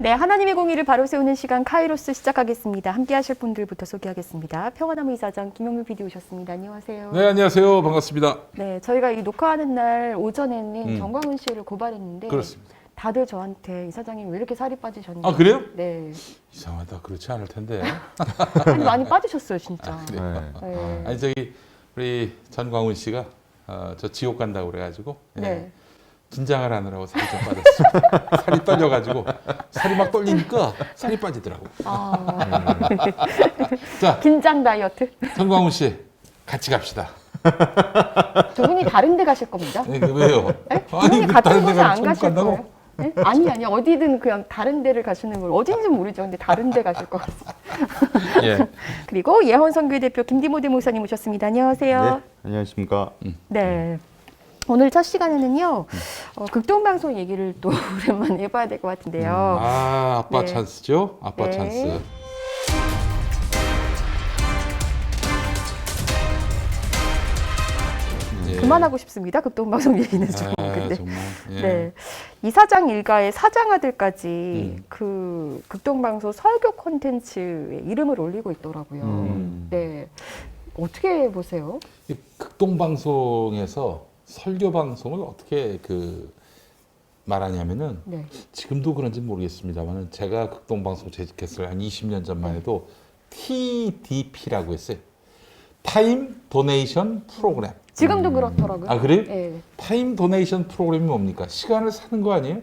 네, 하나님의 공의를 바로 세우는 시간 카이로스 시작하겠습니다. 함께 하실 분들부터 소개하겠습니다. 평화나무 이사장 김용민 PD 오셨습니다. 안녕하세요. 네, 안녕하세요. 반갑습니다. 네, 저희가 이 녹화하는 날 오전에는 정광훈 씨를 고발했는데 그렇습니다. 다들 저한테 이사장님 왜 이렇게 살이 빠지셨는지. 아, 그래요? 네. 이상하다. 그렇지 않을 텐데. 아니, 많이 빠지셨어요, 진짜. 그래요? 네. 아니, 저기 우리 전광훈 씨가 저 지옥 간다고 그래가지고 네. 긴장을 하느라고 살이 좀 빠졌어요. 살이 떨려가지고 살이 막 떨리니까 살이 빠지더라고. 아, 자, 긴장 다이어트. 전광훈 씨 같이 갑시다. 두 분이 다른 데 가실 겁니다. 네, 왜요? 네? 두 분이 그 같은 다른 데 곳에 안 가면 가실 천국 간다고? 거예요. 네? 아니, 어디든 그냥 다른 데를 가시는 걸 어딘지 모르죠. 근데 다른 데 가실 것 같습니다. 예. 그리고 예헌 선교회 대표 김디모데 목사님 오셨습니다. 안녕하세요. 네, 안녕하십니까. 네. 오늘 첫 시간에는요, 극동방송 얘기를 또 오랜만에 해봐야 될 것 같은데요. 아, 아빠 네. 찬스죠? 아빠 네. 찬스. 예. 그만하고 싶습니다. 극동방송 얘기는 좀. 아, 근데. 정말. 예. 네. 이사장 일가의 사장아들까지 그 극동방송 설교 콘텐츠에 이름을 올리고 있더라고요. 네. 어떻게 보세요? 이 극동방송에서 설교 방송을 어떻게 말하냐면은 네. 지금도 그런지 모르겠습니다만은 제가 극동방송 재직했을 한 20년 전만 해도 TDP라고 했어요. 타임 도네이션 프로그램. 지금도 그렇더라고요. 아, 그래요? 네. 타임 도네이션 프로그램이 뭡니까? 시간을 사는 거 아니에요?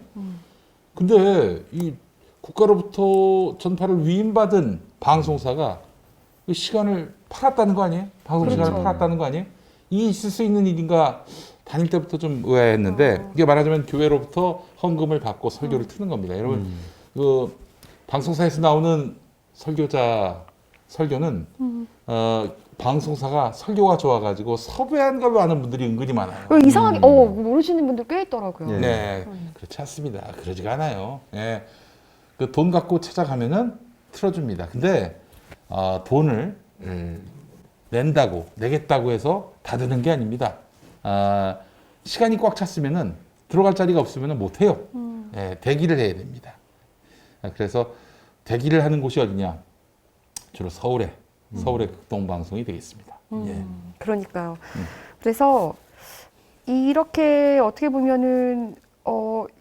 근데 이 국가로부터 전파를 위임받은 방송사가 이 시간을 팔았다는 거 아니에요? 방송 그렇죠. 시간을 팔았다는 거 아니에요? 이게 있을 수 있는 일인가 다닐 때부터 좀 의아했는데 이게 말하자면 교회로부터 헌금을 받고 설교를 트는 겁니다. 여러분 그 방송사에서 나오는 설교자 설교는 방송사가 설교가 좋아가지고 섭외한 걸로 아는 분들이 은근히 많아요. 이상하게, 모르시는 분들 꽤 있더라고요. 예. 네, 그렇지 않습니다. 그러지가 않아요. 예, 그 돈 갖고 찾아가면은 틀어줍니다. 근데 돈을 내겠다고 해서 다 드는 게 아닙니다. 시간이 꽉 찼으면은 들어갈 자리가 없으면은 못 해요. 예, 대기를 해야 됩니다. 그래서 대기를 하는 곳이 어디냐? 주로 서울의 극동방송이 되겠습니다. 예. 그러니까요. 그래서 이렇게 어떻게 보면은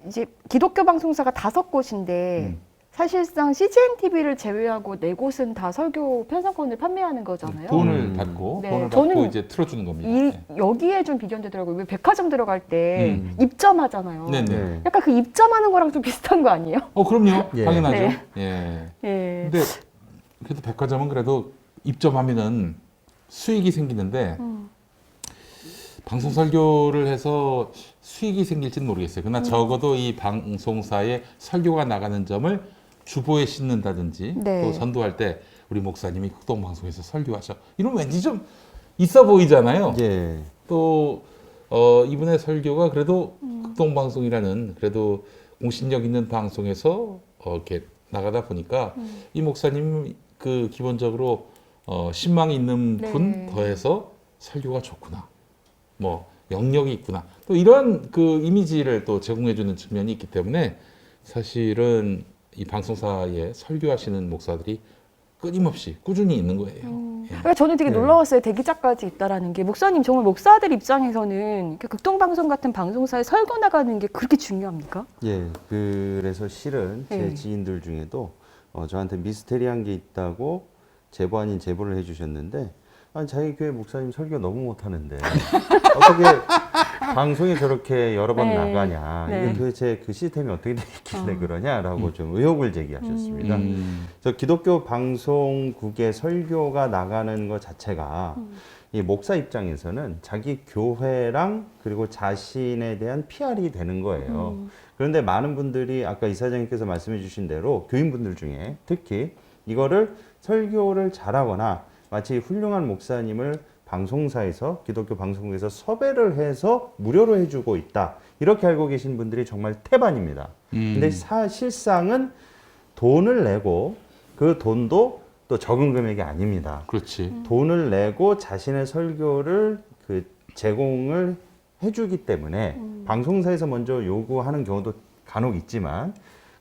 이제 기독교 방송사가 5곳인데 사실상 CGN TV를 제외하고 4곳은 다 설교 편성권을 판매하는 거잖아요. 돈을 받고 네, 돈을 저는 받고 이제 틀어주는 겁니다. 여기에 좀 비견되더라고요. 왜 백화점 들어갈 때 입점하잖아요. 네네. 네. 약간 그 입점하는 거랑 좀 비슷한 거 아니에요? 그럼요. 예. 당연하죠. 네. 예. 예. 근데 그래도 백화점은 그래도 입점하면은 수익이 생기는데 방송 설교를 해서 수익이 생길지는 모르겠어요. 그러나 적어도 이 방송사에 설교가 나가는 점을 주보에 싣는다든지 네. 또 전도할 때 우리 목사님이 극동방송에서 설교하셔. 이러면 왠지 좀 있어 보이잖아요. 예. 또 이분의 설교가 그래도 극동방송이라는 그래도 공신력 있는 방송에서 이렇게 나가다 보니까 이 목사님 그 기본적으로 신망이 있는 분 네. 더해서 설교가 좋구나. 뭐 영역이 있구나. 또 이런 그 이미지를 또 제공해주는 측면이 있기 때문에 사실은 이 방송사에 설교하시는 목사들이 끊임없이 꾸준히 있는 거예요. 예. 그러니까 저는 되게 네. 놀라웠어요. 대기자까지 있다라는 게. 목사님, 정말 목사들 입장에서는 이렇게 극동방송 같은 방송사에 설교 나가는 게 그렇게 중요합니까? 예. 그래서 실은 제 네. 지인들 중에도 저한테 미스테리한 게 있다고 제보 아닌 제보를 해주셨는데, 아니, 자기 교회 목사님 설교 너무 못하는데 어떻게 방송에 저렇게 여러 번 네. 나가냐? 네. 이게 도대체 그 시스템이 어떻게 되길래 그러냐라고 좀 의혹을 제기하셨습니다. 저 기독교 방송국의 설교가 나가는 것 자체가 이 목사 입장에서는 자기 교회랑 그리고 자신에 대한 PR이 되는 거예요. 그런데 많은 분들이 아까 이사장님께서 말씀해 주신 대로 교인분들 중에 특히 이거를 설교를 잘하거나 마치 훌륭한 목사님을 방송사에서 기독교 방송국에서 섭외를 해서 무료로 해주고 있다. 이렇게 알고 계신 분들이 정말 태반입니다. 근데 사실상은 돈을 내고 그 돈도 또 적은 금액이 아닙니다. 그렇지. 돈을 내고 자신의 설교를 제공을 해주기 때문에 방송사에서 먼저 요구하는 경우도 간혹 있지만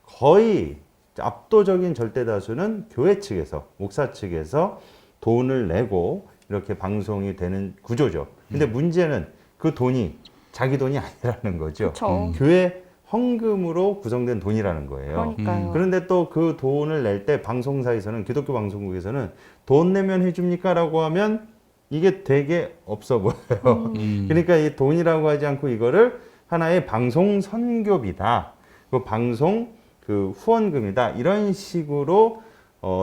거의 압도적인 절대 다수는 교회 측에서, 목사 측에서 돈을 내고 이렇게 방송이 되는 구조죠. 근데 문제는 그 돈이 자기 돈이 아니라는 거죠. 그쵸. 교회 헌금으로 구성된 돈이라는 거예요. 그러니까요. 그런데 또 그 돈을 낼 때 방송사에서는, 기독교 방송국에서는 돈 내면 해줍니까? 라고 하면 이게 되게 없어 보여요. 그러니까 이 돈이라고 하지 않고 이거를 하나의 방송 선교비다. 그 방송 그 후원금이다. 이런 식으로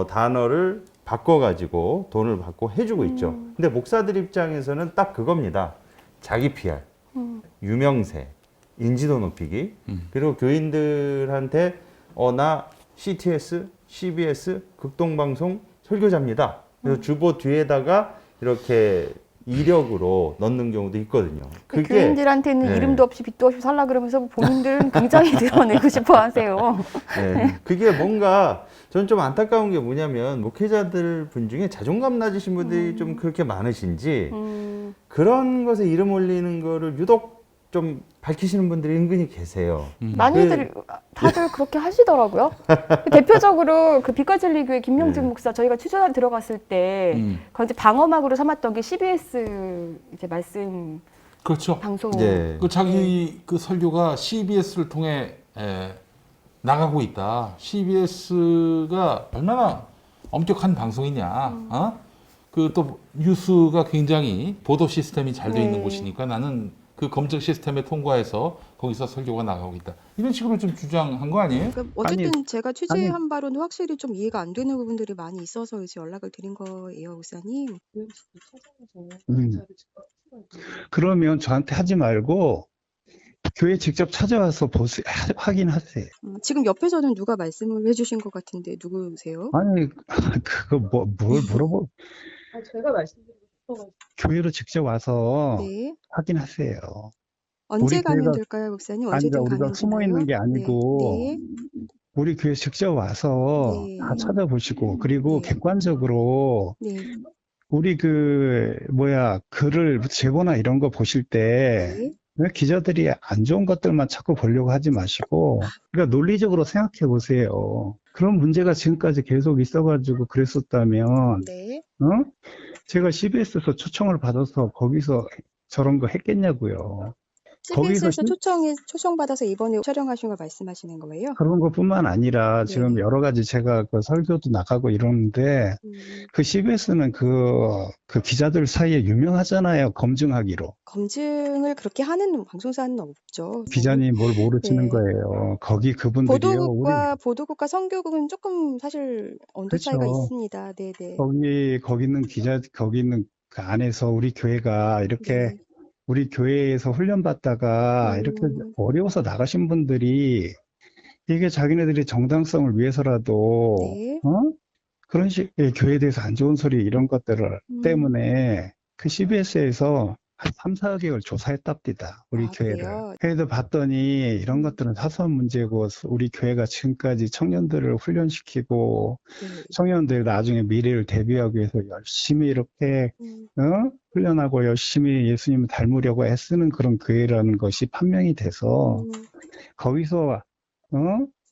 단어를 바꿔가지고 돈을 받고 해주고 있죠. 근데 목사들 입장에서는 딱 그겁니다. 자기 PR, 유명세, 인지도 높이기, 그리고 교인들한테 나 CTS, CBS, 극동방송 설교자입니다. 그래서 주보 뒤에다가 이렇게 이력으로 넣는 경우도 있거든요. 그 교인들한테는 네. 이름도 없이 빚도 없이 살라 그러면서 본인들은 굉장히 드러내고 싶어 하세요. 네. 그게 뭔가 저는 좀 안타까운 게 뭐냐면 목회자들 분 중에 자존감 낮으신 분들이 좀 그렇게 많으신지 그런 것에 이름 올리는 거를 유독 좀 밝히시는 분들이 은근히 계세요. 많이들 다들 그렇게 하시더라고요. 대표적으로 그 빛과진리교회 김명진 네. 목사 저희가 취재하러 들어갔을 때 거기 이제 방어막으로 삼았던 게 CBS 이제 말씀 그렇죠. 방송. 네. 그 자기 그 설교가 CBS를 통해 나가고 있다. CBS가 얼마나 엄격한 방송이냐. 그 또 뉴스가 굉장히 보도 시스템이 잘 돼 있는 네. 곳이니까 나는 그 검증 시스템에 통과해서 거기서 설교가 나가고 있다. 이런 식으로 좀 주장한 거 아니에요? 그러니까 어쨌든 제가 취재한 바로는 확실히 좀 이해가 안 되는 부분들이 많이 있어서 이제 연락을 드린 거예요, 목사님. 그러면 저한테 하지 말고 교회 직접 찾아와서 보세요. 확인하세요. 지금 옆에서는 누가 말씀을 해주신 것 같은데 누구세요? 아니 그거 뭘 물어보? 제가 말씀드리고 싶어가지고. 교회로 직접 와서 네. 확인하세요. 언제 우리 가면 교회가 될까요, 목사님? 아니라 언제든 우리가 가면 숨어 되나요? 있는 게 아니고 네. 우리 교회 직접 와서 네. 다 찾아보시고 그리고 네. 객관적으로 네. 우리 글을 제보나 이런 거 보실 때 네. 왜 기자들이 안 좋은 것들만 자꾸 보려고 하지 마시고, 그러니까 논리적으로 생각해 보세요. 그런 문제가 지금까지 계속 있어가지고 그랬었다면, 네. 제가 CBS에서 초청을 받아서 거기서 저런 거 했겠냐고요. CBS에서 초청받아서 이번에 촬영하신 걸 말씀하시는 거예요? 그런 것뿐만 아니라 네. 지금 여러 가지 제가 그 설교도 나가고 이러는데, 그 CBS는 그 기자들 사이에 유명하잖아요. 검증하기로. 검증을 그렇게 하는 방송사는 없죠. 기자님 뭘 모르시는 네. 거예요. 거기 그분들이요. 보도국과 선교국은 조금 사실 온도 차이가 그렇죠. 있습니다. 네네. 거기 있는 그 안에서 우리 교회가 이렇게 네. 우리 교회에서 훈련받다가 이렇게 어려워서 나가신 분들이 이게 자기네들이 정당성을 위해서라도 네. 그런 식의 교회에 대해서 안 좋은 소리 이런 것들을 때문에 그 CBS에서 한 3, 4개월 조사했답니다. 우리 교회를. 그래요? 그래도 봤더니 이런 것들은 사소한 문제고 우리 교회가 지금까지 청년들을 훈련시키고 네. 청년들 나중에 미래를 대비하기 위해서 열심히 이렇게 훈련하고 열심히 예수님을 닮으려고 애쓰는 그런 교회라는 것이 판명이 돼서 거기서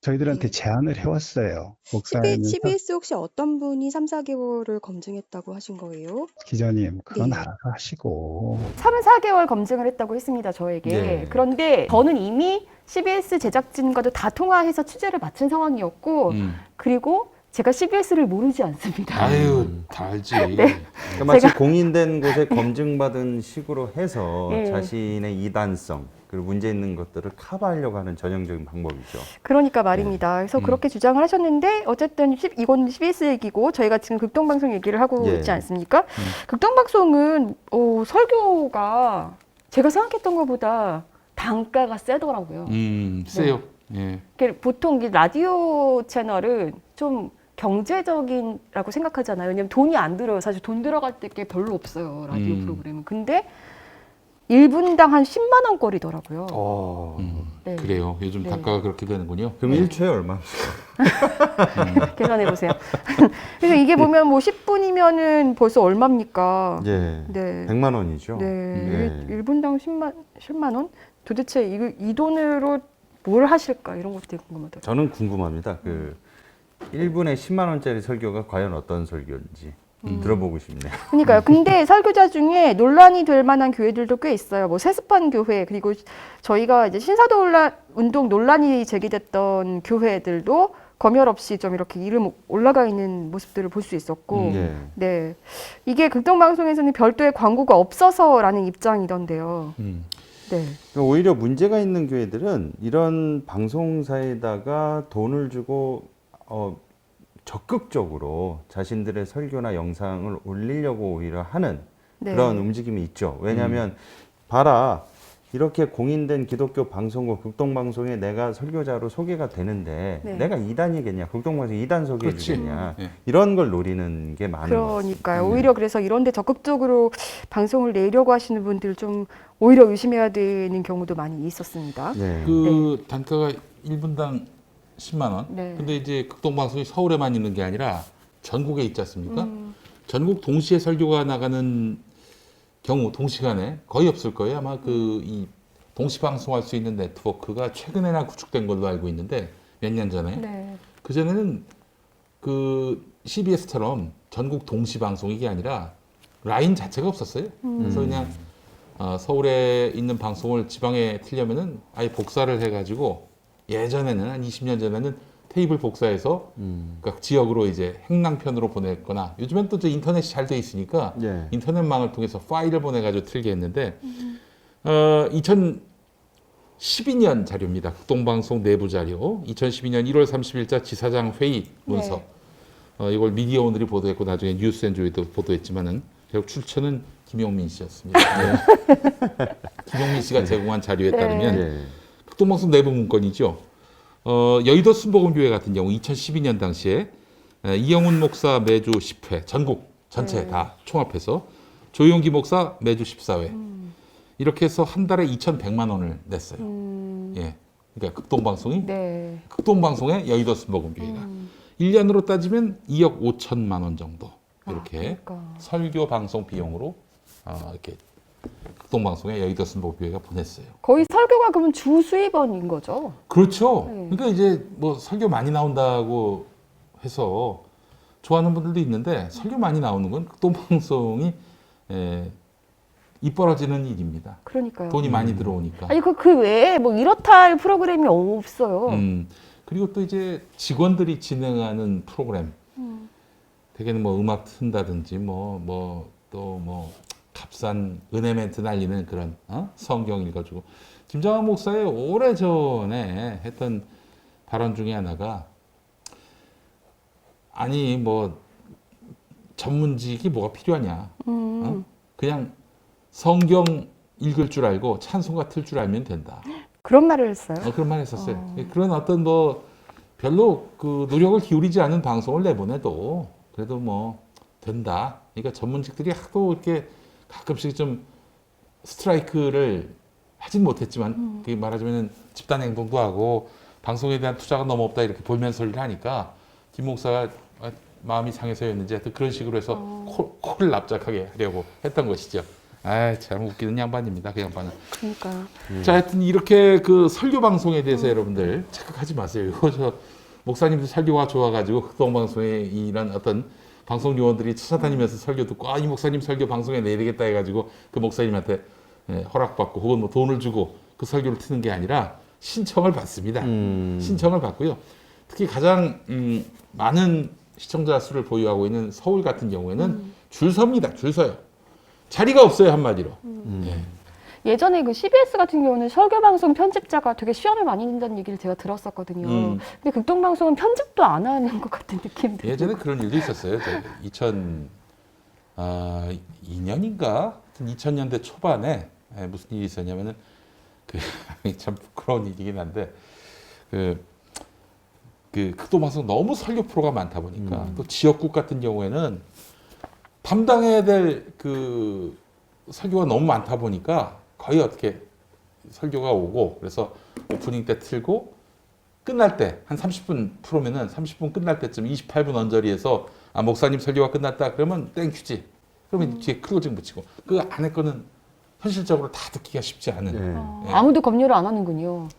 저희들한테 네. 제안을 해왔어요. 목사님, CBS 혹시 어떤 분이 3, 4개월을 검증했다고 하신 거예요? 기자님 그건 네. 알아서 하시고 3, 4개월 검증을 했다고 했습니다, 저에게. 네. 그런데 저는 이미 CBS 제작진과도 다 통화해서 취재를 마친 상황이었고, 그리고 제가 CBS를 모르지 않습니다. 아유, 다 알지. 그러니까 마치 공인된 곳에 검증받은 식으로 해서 네. 자신의 이단성 그리고 문제 있는 것들을 커버하려고 하는 전형적인 방법이죠. 그러니까 말입니다. 그래서 그렇게 주장을 하셨는데 어쨌든 이건 CBS 얘기고 저희가 지금 극동방송 얘기를 하고 예. 있지 않습니까? 극동방송은 설교가 제가 생각했던 것보다 단가가 세더라고요. 세요. 예. 보통 이 라디오 채널은 좀 경제적인라고 생각하잖아요. 왜냐면 돈이 안 들어요. 사실 돈 들어갈 게 별로 없어요. 라디오 프로그램은. 근데 1분당 한 10만 원거리더라고요. 네. 그래요. 요즘 네. 단가가 그렇게 되는군요. 그럼 일초에 얼마? 계산해 보세요. 그래서 이게 보면 뭐 10분이면은 벌써 얼마입니까? 예. 네. 100만 원이죠. 네. 예. 1분당 10만 원? 도대체 이 돈으로 뭘 하실까? 이런 것들이 궁금하더라고요. 저는 궁금합니다. 1분에 10만 원짜리 설교가 과연 어떤 설교인지 들어보고 싶네요. 그러니까요. 근데 설교자 중에 논란이 될 만한 교회들도 꽤 있어요. 뭐 세습한 교회, 그리고 저희가 이제 운동 논란이 제기됐던 교회들도 검열 없이 좀 이렇게 이름 올라가 있는 모습들을 볼 수 있었고, 네. 네. 이게 극동방송에서는 별도의 광고가 없어서라는 입장이던데요. 네. 오히려 문제가 있는 교회들은 이런 방송사에다가 돈을 주고 적극적으로 자신들의 설교나 영상을 올리려고 오히려 하는 네. 그런 움직임이 있죠. 왜냐하면 봐라, 이렇게 공인된 기독교 방송국 극동방송에 내가 설교자로 소개가 되는데 네. 내가 이단이겠냐, 극동방송 이단 소개해 그렇지. 주겠냐, 네. 이런 걸 노리는 게 많은 것 같습니다. 그러니까요. 오히려 그래서 이런데 적극적으로 방송을 내려고 하시는 분들 좀 오히려 의심해야 되는 경우도 많이 있었습니다. 네. 그 단가가 1분당 10만 원. 네. 근데 이제 극동방송이 서울에만 있는 게 아니라 전국에 있지 않습니까? 전국 동시에 설교가 나가는 경우 동시간에 거의 없을 거예요. 아마 이 동시 방송할 수 있는 네트워크가 최근에나 구축된 걸로 알고 있는데 몇 년 전에. 네. 그 전에는 그 CBS처럼 전국 동시 방송 이게 아니라 라인 자체가 없었어요. 그래서 그냥 서울에 있는 방송을 지방에 틀려면은 아예 복사를 해가지고 예전에는 한 20년 전에는 테이블 복사해서 각 지역으로 이제 행랑편으로 보냈거나 요즘엔 또 이제 인터넷이 잘 돼 있으니까 네. 인터넷망을 통해서 파일을 보내가지고 틀게 했는데 2012년 자료입니다. 극동방송 내부 자료. 2012년 1월 30일자 지사장 회의 문서. 이걸 미디어 오늘이 보도했고 나중에 뉴스앤조이도 보도했지만은 결국 출처는 김용민 씨였습니다. 네. 김용민 씨가 제공한 자료에 따르면 네. 극동방송 내부 문건이죠. 여의도 순복음교회 같은 경우 2012년 당시에 이영훈 목사 매주 10회 전국 전체 다 총합해서 조용기 목사 매주 14회 이렇게 해서 한 달에 2,100만 원을 냈어요. 예, 그러니까 극동방송이 네. 극동방송의 여의도 순복음교회가 1년으로 따지면 2억 5천만 원 정도 이렇게 그러니까. 설교 방송 비용으로 이렇게 극동방송의 여의도 순복음교회가 보냈어요. 거의 설교가 그러면 주 수입원인 거죠. 그렇죠. 네. 그러니까 이제 뭐 설교 많이 나온다고 해서 좋아하는 분들도 있는데 설교 많이 나오는 건 극동방송이 입 벌어지는 일입니다. 그러니까요. 돈이 많이 들어오니까. 아니 그 외에 뭐 이렇다 할 프로그램이 없어요. 그리고 또 이제 직원들이 진행하는 프로그램, 대개는 뭐 음악 튼다든지 뭐 값싼 은혜 멘트 날리는 그런 성경 읽어주고 김장한 목사의 오래전에 했던 발언 중에 하나가 아니 뭐 전문직이 뭐가 필요하냐 그냥 성경 읽을 줄 알고 찬송가 틀 줄 알면 된다. 그런 말을 했어요. 그런 말 했었어요. 그런 어떤 뭐 별로 그 노력을 기울이지 않은 방송을 내보내도 그래도 뭐 된다. 그러니까 전문직들이 하도 이렇게 가끔씩 좀 스트라이크를 하진 못했지만 그게 말하자면 집단 행동도 하고 방송에 대한 투자가 너무 없다 이렇게 볼멘 소리를 하니까 김 목사가 마음이 상해서였는지 하여튼 그런 식으로 해서 코를 납작하게 하려고 했던 것이죠. 참 웃기는 양반입니다. 그 양반은. 그러니까요. 자, 하여튼 이렇게 그 설교 방송에 대해서 여러분들 착각하지 마세요. 이거 목사님들 설교가 좋아가지고 극동방송에 이런 어떤 방송 요원들이 찾아다니면서 설교 듣고 이 목사님 설교 방송에 내야 되겠다 해가지고 그 목사님한테 허락받고 혹은 뭐 돈을 주고 그 설교를 트는 게 아니라 신청을 받습니다. 신청을 받고요. 특히 가장 많은 시청자 수를 보유하고 있는 서울 같은 경우에는 줄 섭니다. 줄 서요. 자리가 없어요, 한마디로. 네. 예전에 그 CBS 같은 경우는 설교방송 편집자가 되게 시험을 많이 낸다는 얘기를 제가 들었었거든요. 근데 극동방송은 편집도 안 하는 것 같은 느낌도. 예전에 그런 일도 있었어요. 2002년인가? 2000년대 초반에 무슨 일이 있었냐면은 참 부끄러운 일이긴 한데 그 극동방송 너무 설교 프로가 많다 보니까 또 지역국 같은 경우에는 담당해야 될 그 설교가 너무 많다 보니까 거의 어떻게 설교가 오고 그래서 오프닝 때 틀고 끝날 때 한 30분 프로면은 30분 끝날 때쯤 28분 언저리에서 목사님 설교가 끝났다 그러면 땡큐지 그러면 뒤에 클로징 붙이고 그 안에 거는 현실적으로 다 듣기가 쉽지 않은 네. 예. 아무도 검열을 안 하는군요.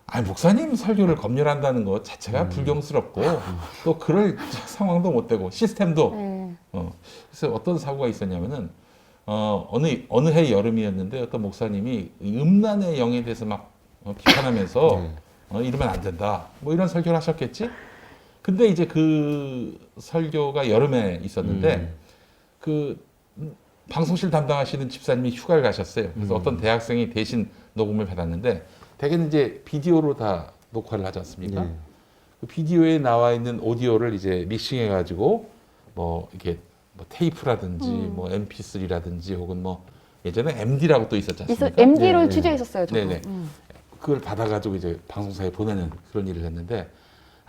아니 목사님 설교를 검열한다는 것 자체가 불경스럽고 또 그럴 상황도 못 되고 시스템도 네. 그래서 어떤 사고가 있었냐면은 어느 해 여름이었는데 어떤 목사님이 음란의 영에 대해서 막 비판하면서 이러면 안 된다 뭐 이런 설교를 하셨겠지. 근데 이제 그 설교가 여름에 있었는데 그 방송실 담당하시는 집사님이 휴가를 가셨어요. 그래서 어떤 대학생이 대신 녹음을 받았는데 대개는 이제 비디오로 다 녹화를 하지 않습니까? 네. 그 비디오에 나와 있는 오디오를 이제 믹싱해 가지고 뭐 이렇게 뭐 테이프라든지 뭐 MP3라든지 혹은 뭐 예전에 MD라고 또 있었지 않습니까? MD로 네, 취재했었어요. 저도. 네네. 그걸 받아가지고 이제 방송사에 보내는 그런 일을 했는데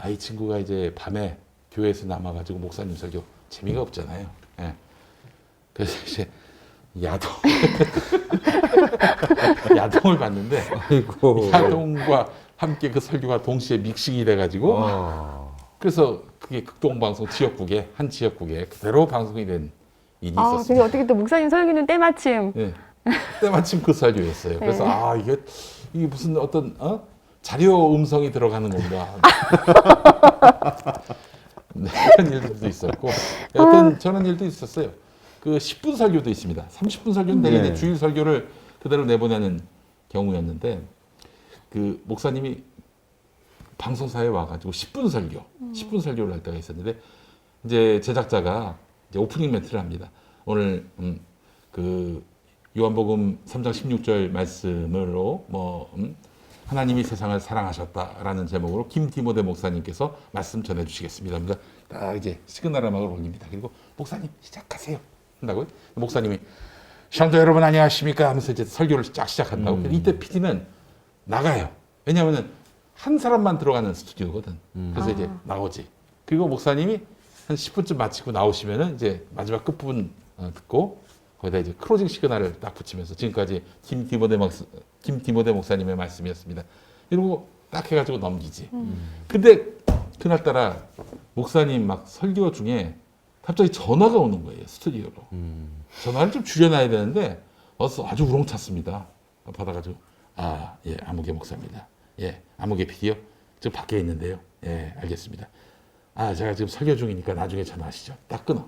이 친구가 이제 밤에 교회에서 남아가지고 목사님 설교 재미가 없잖아요. 예. 그래서 이제 야동을 봤는데 아이고. 야동과 함께 그 설교가 동시에 믹싱이 돼가지고 그래서 그게 극동방송 지역국에 한 지역국에 그대로 방송이 된 일이 근데 있었습니다. 어떻게 또 목사님 설교는 때마침. 네. 때마침 그 설교였어요. 그래서 네. 이게 무슨 어떤 자료 음성이 들어가는 건가 네, 그런 일들도 있었고 여튼 저런 일도 있었어요. 그 10분 설교도 있습니다. 30분 설교는 되게 이제 주일 설교를 그대로 내보내는 경우였는데 그 목사님이 방송사에 와가지고 10분 설교, 10분 설교를 할 때가 있었는데 이제 제작자가 이제 오프닝 멘트를 합니다. 오늘 그 요한복음 3장 16절 말씀으로 하나님이 세상을 사랑하셨다라는 제목으로 김디모데 목사님께서 말씀 전해주시겠습니다. 그러니까 딱 이제 시그널 음악을 올립니다. 그리고 목사님 시작하세요. 한다고요? 목사님이 성도 여러분 안녕하십니까 하면서 이제 설교를 쫙 시작한다고. 이때 PD는 나가요. 왜냐하면은 한 사람만 들어가는 스튜디오거든. 그래서 이제 나오지. 그리고 목사님이 한 10분쯤 마치고 나오시면은 이제 마지막 끝부분 듣고 거기다 이제 클로징 시그널을 딱 붙이면서 지금까지 김디모데 목사님의 말씀이었습니다. 이러고 딱 해가지고 넘기지. 근데 그날따라 목사님 막 설교 중에 갑자기 전화가 오는 거예요, 스튜디오로. 전화를 좀 줄여놔야 되는데 아주 우렁찼습니다. 받아가지고 예, 아무개 목사입니다. 예, 아무개 PD요? 지금 밖에 있는데요. 예, 알겠습니다. 제가 지금 설교 중이니까 나중에 전화하시죠. 딱 끊어.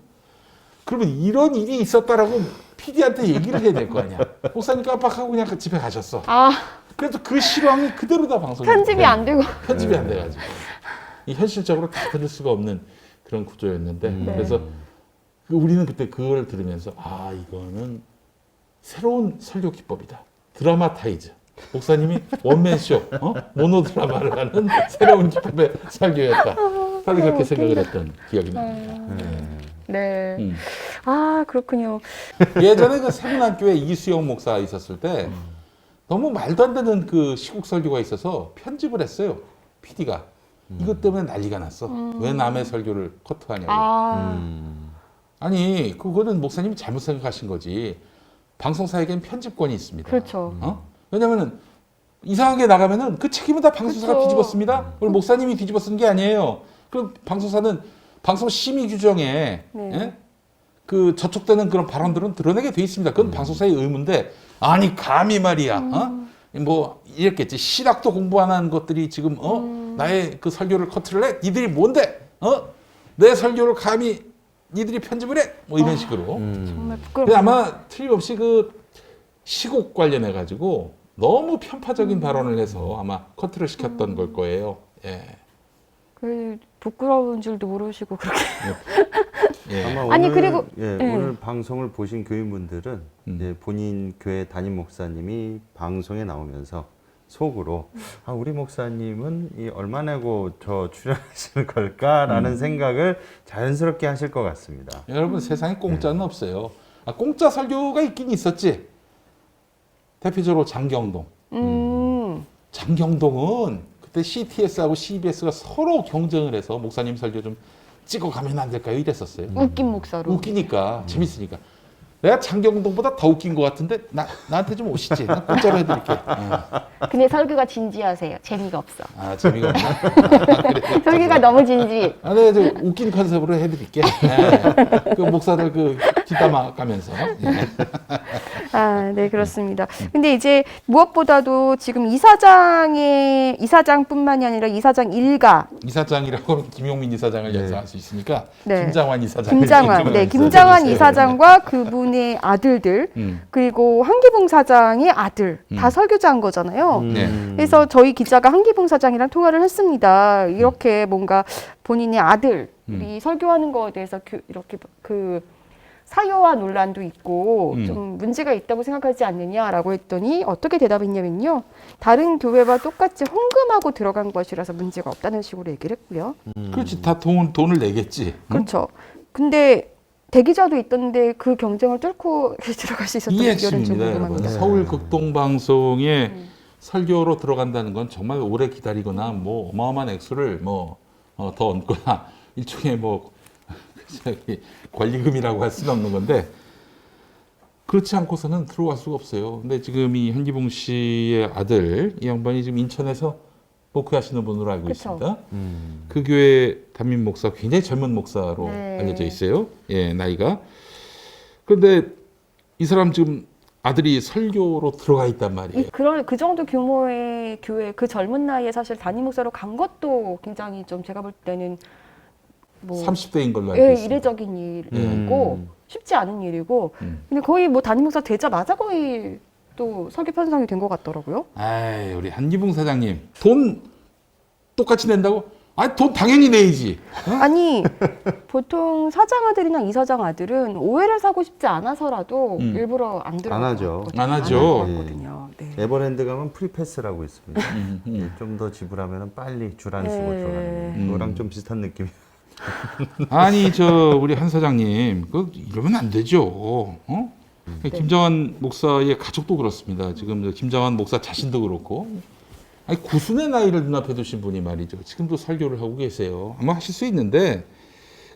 그러면 이런 일이 있었다라고 PD한테 얘기를 해야 될 거 아니야. 목사님 깜빡하고 그냥 집에 가셨어. 그래도 그 실황이 그대로 다 방송이 편집이 안 되고. 편집이 안 돼가지고 이 현실적으로 다 들을 수가 없는 그런 구조였는데 그래서 우리는 그때 그걸 들으면서 이거는 새로운 설교 기법이다. 드라마타이즈. 목사님이 원맨쇼, 모노 드라마를 하는 새로운 기법의 설교였다. 다들 그렇게 생각을 했던 기억이 납니다. 네. 그렇군요. 예전에 그 세문학교에 이수영 목사 있었을 때 너무 말도 안 되는 그 시국 설교가 있어서 편집을 했어요. PD가. 이것 때문에 난리가 났어. 왜 남의 설교를 커트하냐고. 아니, 그거는 목사님이 잘못 생각하신 거지. 방송사에겐 편집권이 있습니다. 그렇죠. 왜냐면은 이상하게 나가면은 그 책임은 다 방송사가 그쵸. 뒤집었습니다. 오늘 목사님이 뒤집어 쓴 게 아니에요. 그럼 방송사는 방송 심의 규정에 예? 그 저촉되는 그런 발언들은 드러내게 돼 있습니다. 그건 방송사의 의무인데 아니 감히 말이야. 뭐 이랬겠지. 신학도 공부 안 하는 것들이 지금 나의 그 설교를 커트를 해? 니들이 뭔데? 내 설교를 감히 니들이 편집을 해? 뭐 이런 식으로. 정말 근데 부끄럽네요. 아마 틀림없이 그 시국 관련해 가지고 너무 편파적인 발언을 해서 아마 커트를 시켰던 걸 거예요. 예. 그 부끄러운 줄도 모르시고 그렇게. 예. 아마 아니, 오늘, 그리고- 오늘 방송을 보신 교인분들은 이제 본인 교회 담임 목사님이 방송에 나오면서 속으로 우리 목사님은 얼마 내고 저 출연하시는 걸까라는 생각을 자연스럽게 하실 것 같습니다. 여러분 세상에 공짜는 없어요. 공짜 설교가 있긴 있었지. 대표적으로 장경동. 장경동은 그때 CTS하고 CBS가 서로 경쟁을 해서 목사님 설교 좀 찍어가면 안 될까요? 이랬었어요. 웃긴 목사로. 웃기니까 재밌으니까. 내가 장경동보다 더 웃긴 것 같은데 나한테 좀 오시지. 나 공짜로 해드릴게. 근데 설교가 진지하세요. 재미가 없어. 재미가 없나? 그래. 설교가 너무 진지. 내가 좀 웃긴 컨셉으로 해드릴게. 그 목사들 그 뒷담화 까면서. 예. 아, 네, 그렇습니다. 근데 이제 무엇보다도 지금 이사장뿐만이 아니라 이사장 일가, 이사장이라고 하면 김용민 이사장을 연상할 수 있으니까 네. 김장환 이사장. 김장환 이사장과 그분의 아들들, 그리고 한기붕 사장의 아들, 다 설교자인 거잖아요. 네. 그래서 저희 기자가 한기붕 사장이랑 통화를 했습니다. 이렇게 뭔가 본인의 아들이 설교하는 거에 대해서 이렇게 그 사유와 논란도 있고 좀 문제가 있다고 생각하지 않느냐라고 했더니 어떻게 대답했냐면요. 다른 교회와 똑같이 헌금하고 들어간 것이라서 문제가 없다는 식으로 얘기를 했고요. 그렇지, 다 돈을 내겠지. 그렇죠. 근데 대기자도 있던데 그 경쟁을 뚫고 들어갈 수 있었던 비결은 좀 이해했습니다, 여러분. 궁금합니다. 서울 극동방송에 설교로 들어간다는 건 정말 오래 기다리거나 뭐 어마어마한 액수를 뭐 더 얹거나 일종의 뭐 저기 권리금이라고 할 수는 없는 건데 그렇지 않고서는 들어갈 수가 없어요. 근데 지금 이 한기봉 씨의 아들 이 양반이 지금 인천에서 목회하시는 분으로 알고 그쵸. 있습니다. 그 교회 담임 목사 굉장히 젊은 목사로 네. 알려져 있어요. 예, 나이가. 그런데 이 사람 지금 아들이 설교로 들어가 있단 말이에요. 그 정도 규모의 교회, 그 젊은 나이에 사실 담임 목사로 간 것도 굉장히 좀 제가 볼 때는 뭐 30대인 걸로 알고 예, 있습니다. 이례적인 일이고 쉽지 않은 일이고 근데 거의 뭐 담임 목사 되자마자 거의 또 설교 편성이 된 것 같더라고요. 아이, 우리 한기붕 사장님 돈 똑같이 낸다고? 아니, 돈 당연히 내야지. 아니 보통 사장 아들이나 이사장 아들은 오해를 사고 싶지 않아서라도 일부러 안 들어가요. 안 하죠. 안 하죠. 거든요. 네. 에버랜드 가면 프리패스라고 있습니다. 좀 더 지불하면 빨리 줄 안 쓰고 들어가는 그거랑 좀 비슷한 느낌이. 아니, 우리 한 사장님 이러면 안 되죠. 어? 김장환 목사의 가족도 그렇습니다. 지금 김장환 목사 자신도 그렇고. 아니, 구순의 나이를 눈앞에 두신 분이 말이죠. 지금도 설교를 하고 계세요. 아마 하실 수 있는데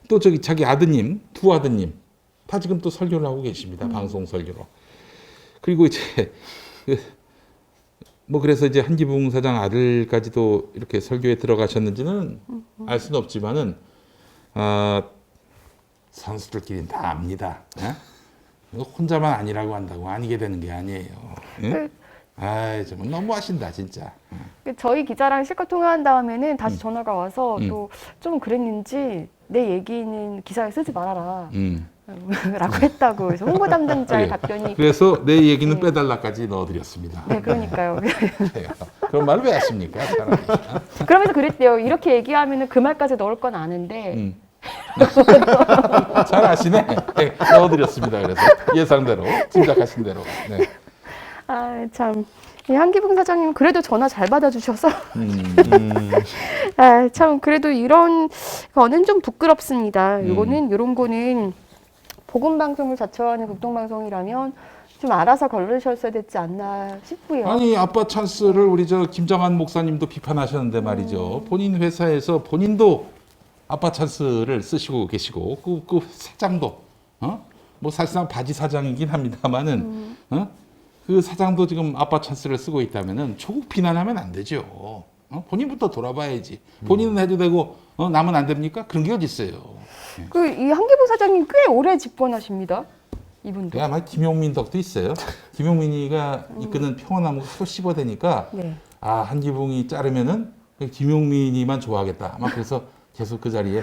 또 자기 아드님, 두 아드님 다 지금 또 설교를 하고 계십니다. 방송 설교로. 그리고 이제 뭐 그래서 이제 한기붕 사장 아들까지도 이렇게 설교에 들어가셨는지는 알 수는 없지만은 선수들끼리는 다 압니다. 예? 혼자만 아니라고 한다고 아니게 되는 게 아니에요. 예? 아이, 정말 너무하신다 진짜. 저희 기자랑 실컷 통화한 다음에는 다시 전화가 와서 또 좀 그랬는지 내 얘기는 기사에 쓰지 말아라 라고 했다고. 그래서 홍보 담당자의 그래요. 답변이 그래서 내 얘기는 빼달라까지 넣어드렸습니다. 네, 그러니까요. 그래요. 그런 말을 왜 하십니까? 차라리. 그러면서 그랬대요. 이렇게 얘기하면 그 말까지 넣을 건 아는데 잘 아시네. 네, 넣어드렸습니다. 그래서 예상대로 짐작하신 대로. 네. 아, 참. 이 한기붕 사장님 그래도 전화 잘 받아주셔서 아, 참 그래도 이런 거는 좀 부끄럽습니다. 이런 거는 복음 방송을 자처하는 극동방송이라면 좀 알아서 걸르셨어야 됐지 않나 싶고요. 아니, 아빠 찬스를 우리 김장환 목사님도 비판하셨는데 말이죠. 본인 회사에서 본인도 아빠 찬스를 쓰시고 계시고 그 사장도 뭐 사실상 바지 사장이긴 합니다만은 그 사장도 지금 아빠 찬스를 쓰고 있다면은 조국 비난하면 안 되죠. 본인부터 돌아봐야지. 본인은 해도 되고 남은 안 됩니까? 그런 게 어디 있어요. 이 한기붕 사장님 꽤 오래 집권하십니다. 이분도. 아마 김용민 덕도 있어요. 김용민이가 이끄는 평화나무가 또 씹어대니까 네. 아, 한기붕이 자르면은 김용민이만 좋아하겠다. 아마 그래서 계속 그 자리에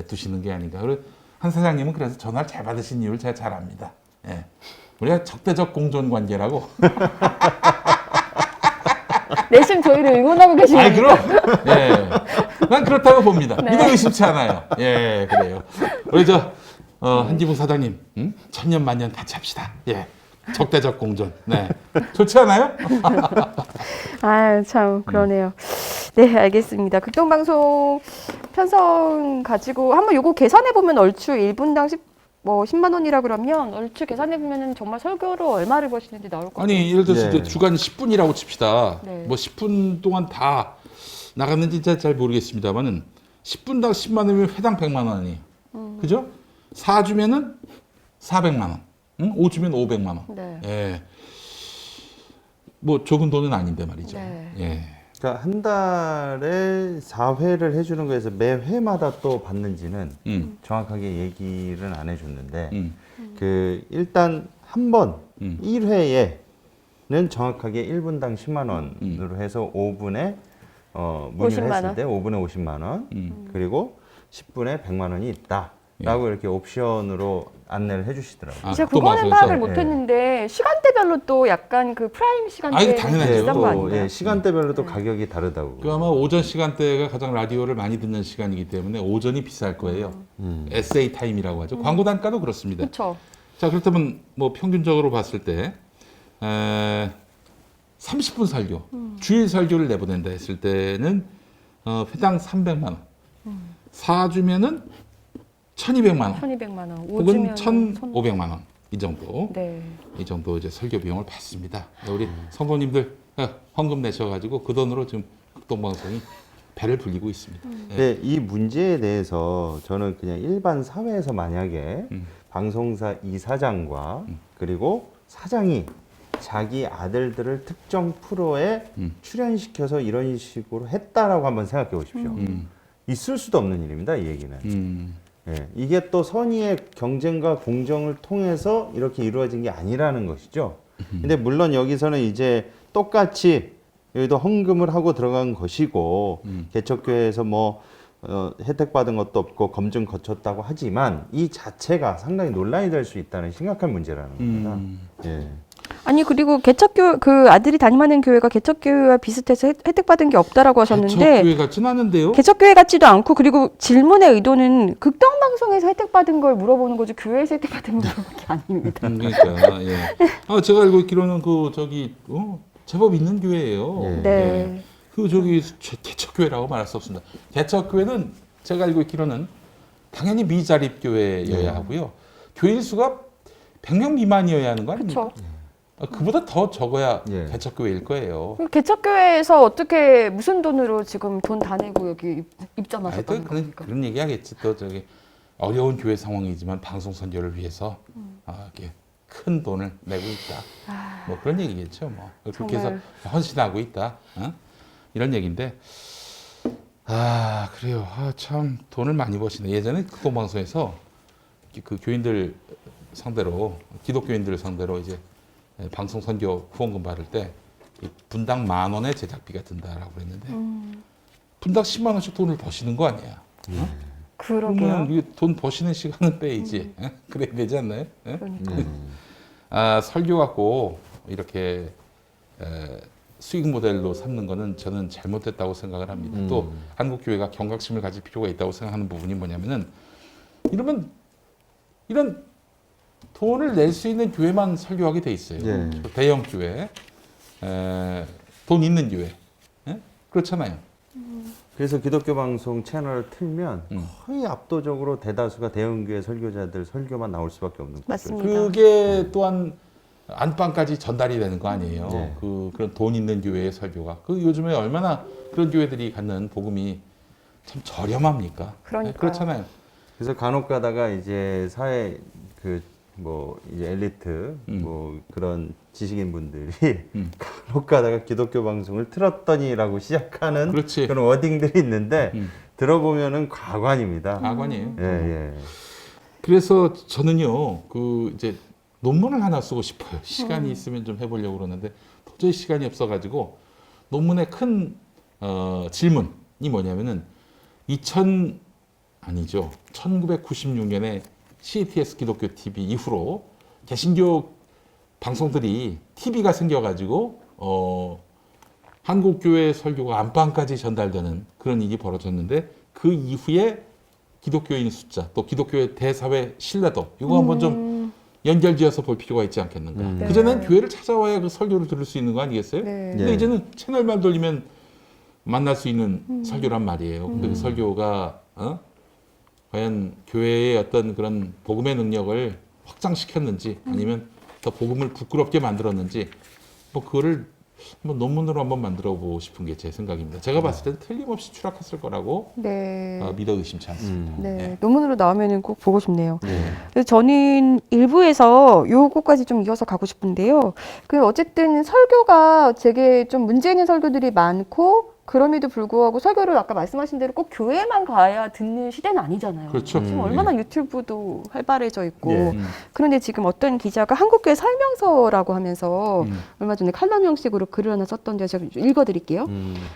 두시는 게 아닌가. 그리고 한 사장님은 그래서 전화를 잘 받으신 이유를 제가 잘 압니다. 예. 우리가 적대적 공존 관계라고. 내심 저희를 응원하고 계시는 아이, 그럼. 예. 난 그렇다고 봅니다. 네. 믿어 의심치 않아요. 예, 그래요. 우리 한기붕 사장님, 천년만년 같이 합시다. 예. 적대적 공존. 네. 좋지 않아요? 아, 참 그러네요. 네, 알겠습니다. 극동방송 편성 가지고 한번 요거 계산해 보면 얼추 1분당 10만 원이라 그러면 얼추 계산해 보면은 정말 설교로 얼마를 버시는지 나올 것 같아요. 아니, 예를 들어서 예. 이제 주간 10분이라고 칩시다. 네. 뭐 10분 동안 다 나갔는지 잘 모르겠습니다만은 10분당 10만 원이면 회당 100만 원이에요. 그죠? 4주면은 400만 원. 5주면 500만 원. 네. 예. 뭐 적은 돈은 아닌데 말이죠. 네. 예. 그러니까 한 달에 4회를 해주는 거에서 매 회마다 또 받는지는 정확하게 얘기를 안 해줬는데 그 일단 한 번 1회에는 정확하게 1분당 10만 원으로 해서 5분에 문의를 50만 했을 원. 때 5분에 50만 원 그리고 10분에 100만 원이 있다라고 이렇게 옵션으로 안내를 해주시더라고요. 제가 또 그거는 방송에서? 파악을 못했는데 시간대별로 또 약간 그 프라임 시간대 이거 당연하죠. 비싼 거 또 아닌가요? 예, 시간대별로 또 가격이 다르다고. 그 아마 오전 시간대가 가장 라디오를 많이 듣는 시간이기 때문에 오전이 비쌀 거예요. SA 타임이라고 하죠. 광고 단가도 그렇습니다. 그렇죠. 자, 그렇다면 뭐 평균적으로 봤을 때 30분 설교, 주일 설교를 내보낸다 했을 때는 회당 300만 원. 4주면은 1,200만 원. 1,200만 원. 혹은 5주면 1,500만 원. 이 정도. 네. 이 정도 이제 설교 비용을 받습니다. 우리 성도님들 헌금 내셔가지고 그 돈으로 지금 극동방송이 배를 불리고 있습니다. 예. 네, 이 문제에 대해서 저는 그냥 일반 사회에서 만약에 방송사 이사장과 그리고 사장이 자기 아들들을 특정 프로에 출연시켜서 이런 식으로 했다라고 한번 생각해 보십시오. 있을 수도 없는 일입니다, 이 얘기는. 예, 이게 또 선의의 경쟁과 공정을 통해서 이렇게 이루어진 게 아니라는 것이죠. 근데 물론 여기서는 이제 똑같이 여기도 헌금을 하고 들어간 것이고 개척교회에서 뭐 혜택 받은 것도 없고 검증 거쳤다고 하지만 이 자체가 상당히 논란이 될 수 있다는 심각한 문제라는 겁니다. 예. 아니 그리고 개척교 그 아들이 담임하는 교회가 개척교회와 비슷해서 혜택 받은 게 없다라고 하셨는데 개척교회 같진 않은데요. 개척교회 같지도 않고 그리고 질문의 의도는 극동방송에서 혜택 받은 걸 물어보는 거지 교회에서 혜택 받은 걸 물어본 게 아닙니다. 그러니까 예. 제가 알고 있기로는 그 저기 제법 있는 교회예요. 예. 네. 그 저기 개척교회라고 말할 수 없습니다. 개척교회는 제가 알고 있기로는 당연히 미자립 교회여야 하고요. 교인 수가 100명 미만이어야 하는 거 아닙니까? 그렇죠. 그보다 더 적어야 예. 개척교회일 거예요. 개척교회에서 어떻게 무슨 돈으로 지금 돈 다 내고 여기 입점하셨다는 또 겁니까? 그런 얘기 하겠지. 또 저기 어려운 교회 상황이지만 방송 선교를 위해서 이렇게 큰 돈을 내고 있다. 뭐 그런 얘기겠죠. 뭐 그렇게 해서 정말. 헌신하고 있다. 이런 얘기인데 그래요. 참 돈을 많이 버시네. 예전에 극동방송에서 그 교인들 상대로 기독교인들을 상대로 이제 방송 선교 후원금 받을 때 분당 10,000원의 제작비가 든다라고 그랬는데 분당 10만 원씩 돈을 버시는 거 아니야? 그러게요. 그러면 이게 돈 버시는 시간은 빼야지. 그래야 되지 않나요? 설교 갖고 이렇게 수익 모델로 삼는 거는 저는 잘못됐다고 생각을 합니다. 또 한국 교회가 경각심을 가질 필요가 있다고 생각하는 부분이 뭐냐면은 이런 돈을 낼 수 있는 교회만 설교하게 돼 있어요. 예. 대형 교회, 돈 있는 교회, 그렇잖아요. 그래서 기독교 방송 채널을 틀면 거의 압도적으로 대다수가 대형교회 설교자들 설교만 나올 수밖에 없는 거죠. 맞습니다. 그게 또한 안방까지 전달이 되는 거 아니에요. 네. 그런 돈 있는 교회의 설교가. 요즘에 얼마나 그런 교회들이 갖는 복음이 참 저렴합니까? 그러니까요. 그렇잖아요. 그래서 간혹 가다가 이제 사회 뭐 이제 엘리트 뭐 그런 지식인 분들이 간혹 가다가 기독교 방송을 틀었더니라고 시작하는 그렇지. 그런 워딩들이 있는데 들어보면은 과관입니다. 가관이에요. 예, 예. 그래서 저는요, 이제 논문을 하나 쓰고 싶어요. 시간이 있으면 좀 해보려고 그러는데 도저히 시간이 없어가지고 논문의 큰 질문이 뭐냐면은 1996년에 CTS 기독교 TV 이후로 개신교 방송들이 TV가 생겨가지고 한국교회 설교가 안방까지 전달되는 그런 일이 벌어졌는데 그 이후에 기독교인 숫자 또 기독교의 대사회 신뢰도 이거 한번 좀 연결지어서 볼 필요가 있지 않겠는가. 그전엔 교회를 찾아와야 그 설교를 들을 수 있는 거 아니겠어요? 네. 근데 이제는 채널만 돌리면 만날 수 있는 설교란 말이에요. 근데 그 설교가 과연 교회의 어떤 그런 복음의 능력을 확장시켰는지 아니면 더 복음을 부끄럽게 만들었는지 뭐 그거를 한번 논문으로 한번 만들어 보고 싶은 게 제 생각입니다. 제가 봤을 때는 틀림없이 추락했을 거라고 네. 믿어 의심치 않습니다. 네. 논문으로 나오면은 꼭 보고 싶네요. 네. 그래서 저는 일부에서 요거까지 좀 이어서 가고 싶은데요. 어쨌든 설교가 되게 좀 문제 있는 설교들이 많고, 그럼에도 불구하고 설교를 아까 말씀하신 대로 꼭 교회만 가야 듣는 시대는 아니잖아요. 그렇죠. 지금 얼마나 유튜브도 활발해져 있고. 예. 그런데 지금 어떤 기자가 한국교회 설명서라고 하면서 얼마 전에 칼럼 형식으로 글을 하나 썼던데 제가 좀 읽어드릴게요.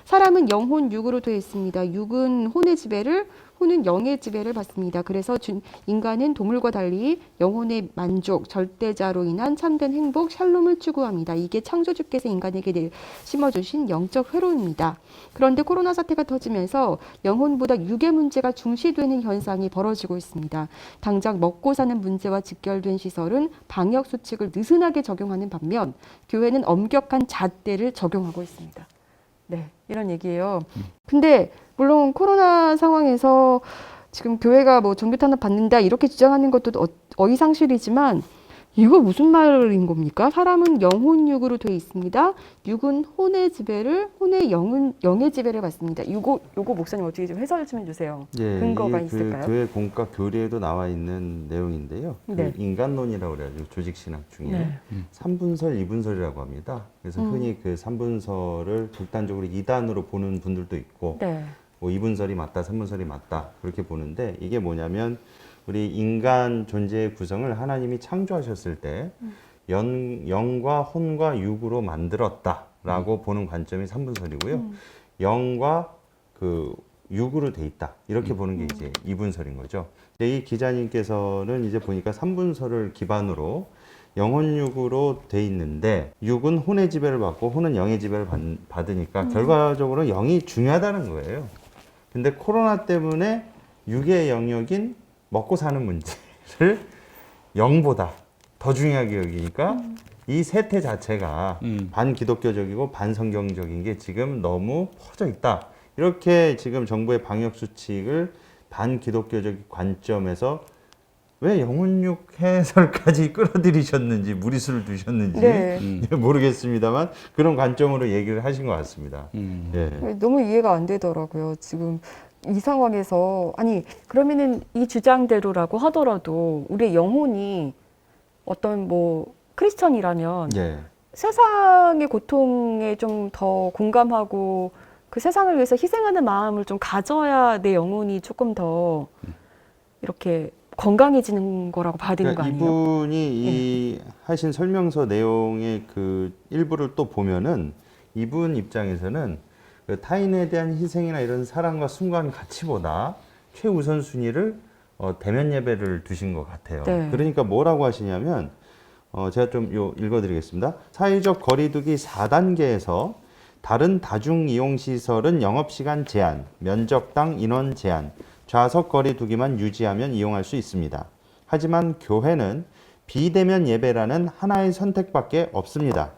사람은 영혼 육으로 되어 있습니다. 육은 혼의 지배를, 혼은 영의 지배를 받습니다. 그래서 인간은 동물과 달리 영혼의 만족, 절대자로 인한 참된 행복, 샬롬을 추구합니다. 이게 창조주께서 인간에게 심어주신 영적 회로입니다. 그런데 코로나 사태가 터지면서 영혼보다 육의 문제가 중시되는 현상이 벌어지고 있습니다. 당장 먹고 사는 문제와 직결된 시설은 방역 수칙을 느슨하게 적용하는 반면 교회는 엄격한 잣대를 적용하고 있습니다. 네, 이런 얘기예요. 근데 물론 코로나 상황에서 지금 교회가 뭐 종교 탄압 받는다 이렇게 주장하는 것도 어이상실이지만 이거 무슨 말인 겁니까? 사람은 영혼육으로 되어 있습니다. 육은 혼의 지배를, 혼의 영의 지배를 받습니다. 요거 목사님 어떻게 좀 해설 좀 해주세요. 예, 근거가 이게 있을까요? 교회 공과 교리에도 나와 있는 내용인데요. 네. 인간론이라고 그래가지고 조직신학 중에 네. 3분설, 2분설이라고 합니다. 그래서 흔히 그 3분설을 극단적으로 2단으로 보는 분들도 있고, 네. 뭐 2분설이 맞다, 3분설이 맞다 그렇게 보는데, 이게 뭐냐면 우리 인간 존재의 구성을 하나님이 창조하셨을 때 영과 혼과 육으로 만들었다라고 보는 관점이 3분설이고요. 영과 그 육으로 돼 있다 이렇게 보는 게 이제 2분설인 거죠. 근데 이 기자님께서는 이제 보니까 3분설을 기반으로 영혼육으로 돼 있는데, 육은 혼의 지배를 받고 혼은 영의 지배를 받으니까 결과적으로 영이 중요하다는 거예요. 근데 코로나 때문에 육의 영역인 먹고 사는 문제를 영보다 더 중요하게 여기니까 이 세태 자체가 반기독교적이고 반성경적인 게 지금 너무 퍼져 있다. 이렇게 지금 정부의 방역 수칙을 반기독교적 관점에서 왜 영혼육 해설까지 끌어들이셨는지, 무리수를 두셨는지 네. 모르겠습니다만 그런 관점으로 얘기를 하신 것 같습니다. 예. 너무 이해가 안 되더라고요. 지금 이 상황에서 아니 그러면은 이 주장대로라고 하더라도 우리의 영혼이 어떤 뭐 크리스천이라면 예. 세상의 고통에 좀 더 공감하고 그 세상을 위해서 희생하는 마음을 좀 가져야 내 영혼이 조금 더 이렇게 건강해지는 거라고 봐야 되는 거 그러니까 아니에요? 이분이 이 하신 설명서 내용의 그 일부를 또 보면은 이분 입장에서는 그 타인에 대한 희생이나 이런 사랑과 순간 가치보다 최우선순위를 대면 예배를 두신 것 같아요. 네. 그러니까 뭐라고 하시냐면 제가 좀 읽어드리겠습니다. 사회적 거리두기 4단계에서 다른 다중이용시설은 영업시간 제한, 면적당 인원 제한, 좌석 거리두기만 유지하면 이용할 수 있습니다. 하지만 교회는 비대면 예배라는 하나의 선택밖에 없습니다.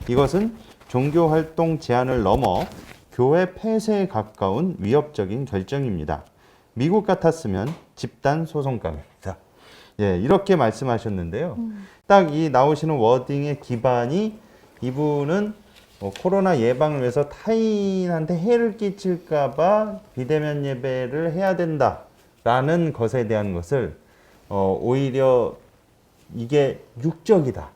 이것은 종교활동 제한을 넘어 교회 폐쇄에 가까운 위협적인 결정입니다. 미국 같았으면 집단 소송감입니다. 예, 이렇게 말씀하셨는데요. 딱 이 나오시는 워딩의 기반이 이분은 코로나 예방을 위해서 타인한테 해를 끼칠까봐 비대면 예배를 해야 된다라는 것에 대한 것을 오히려 이게 육적이다.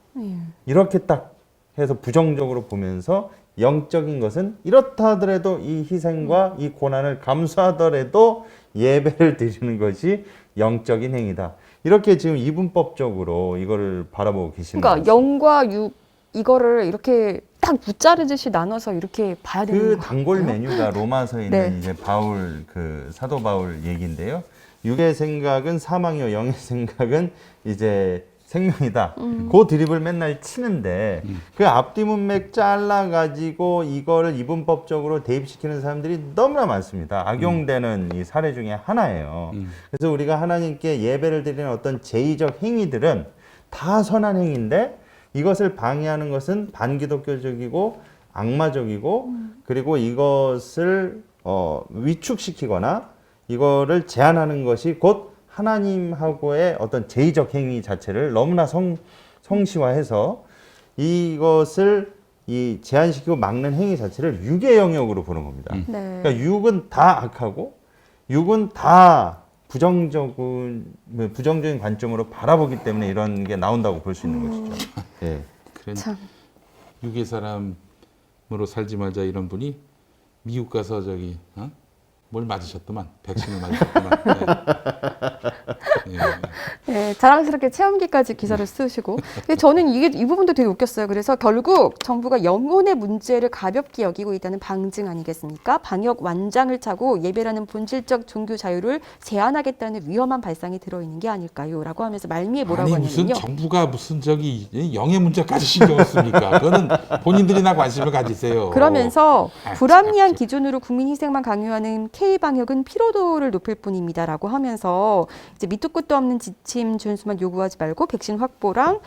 이렇게 딱 해서 부정적으로 보면서 영적인 것은 이렇다 하더라도 이 희생과 이 고난을 감수하더라도 예배를 드리는 것이 영적인 행위다. 이렇게 지금 이분법적으로 이거를 바라보고 계시는 거죠. 그러니까 영과 육 이거를 이렇게 딱 무자르듯이 나눠서 이렇게 봐야 되는 그 거예요. 단골 메뉴가 로마서에 있는 네. 이제 바울 그 사도 바울 얘기인데요. 육의 생각은 사망이요 영의 생각은 이제 생명이다. 그 드립을 맨날 치는데 그 앞뒤 문맥 잘라가지고 이거를 이분법적으로 대입시키는 사람들이 너무나 많습니다. 악용되는 이 사례 중에 하나예요. 그래서 우리가 하나님께 예배를 드리는 어떤 제의적 행위들은 다 선한 행위인데 이것을 방해하는 것은 반기독교적이고 악마적이고 그리고 이것을 위축시키거나 이거를 제한하는 것이 곧 하나님하고의 어떤 제의적 행위 자체를 너무나 성시화해서 이것을 이 제한시키고 막는 행위 자체를 육의 영역으로 보는 겁니다. 네. 그러니까 육은 다 악하고 육은 다 부정적인 관점으로 바라보기 때문에 이런 게 나온다고 볼 수 있는 것이죠. 예. 그런 참. 유괴 사람으로 살지 말자 이런 분이 미국 가서 뭘 맞으셨더만 백신을 맞으셨더만. 네. 네, 자랑스럽게 체험기까지 기사를 쓰시고. 근데 저는 이 부분도 되게 웃겼어요. 그래서 결국 정부가 영혼의 문제를 가볍게 여기고 있다는 방증 아니겠습니까? 방역 완장을 차고 예배라는 본질적 종교 자유를 제한하겠다는 위험한 발상이 들어있는 게 아닐까요? 라고 하면서 말미에 뭐라고 아니 무슨 하냐면요. 정부가 무슨 영의 문제까지 신경을 씁니까? 그거는 본인들이나 관심을 가지세요. 그러면서 아, 불합리한 참. 기준으로 국민 희생만 강요하는 K-방역은 피로도를 높일 뿐입니다라고 하면서 이제 밑도 끝도 없는 지침 준수만 요구하지 말고 백신 확보량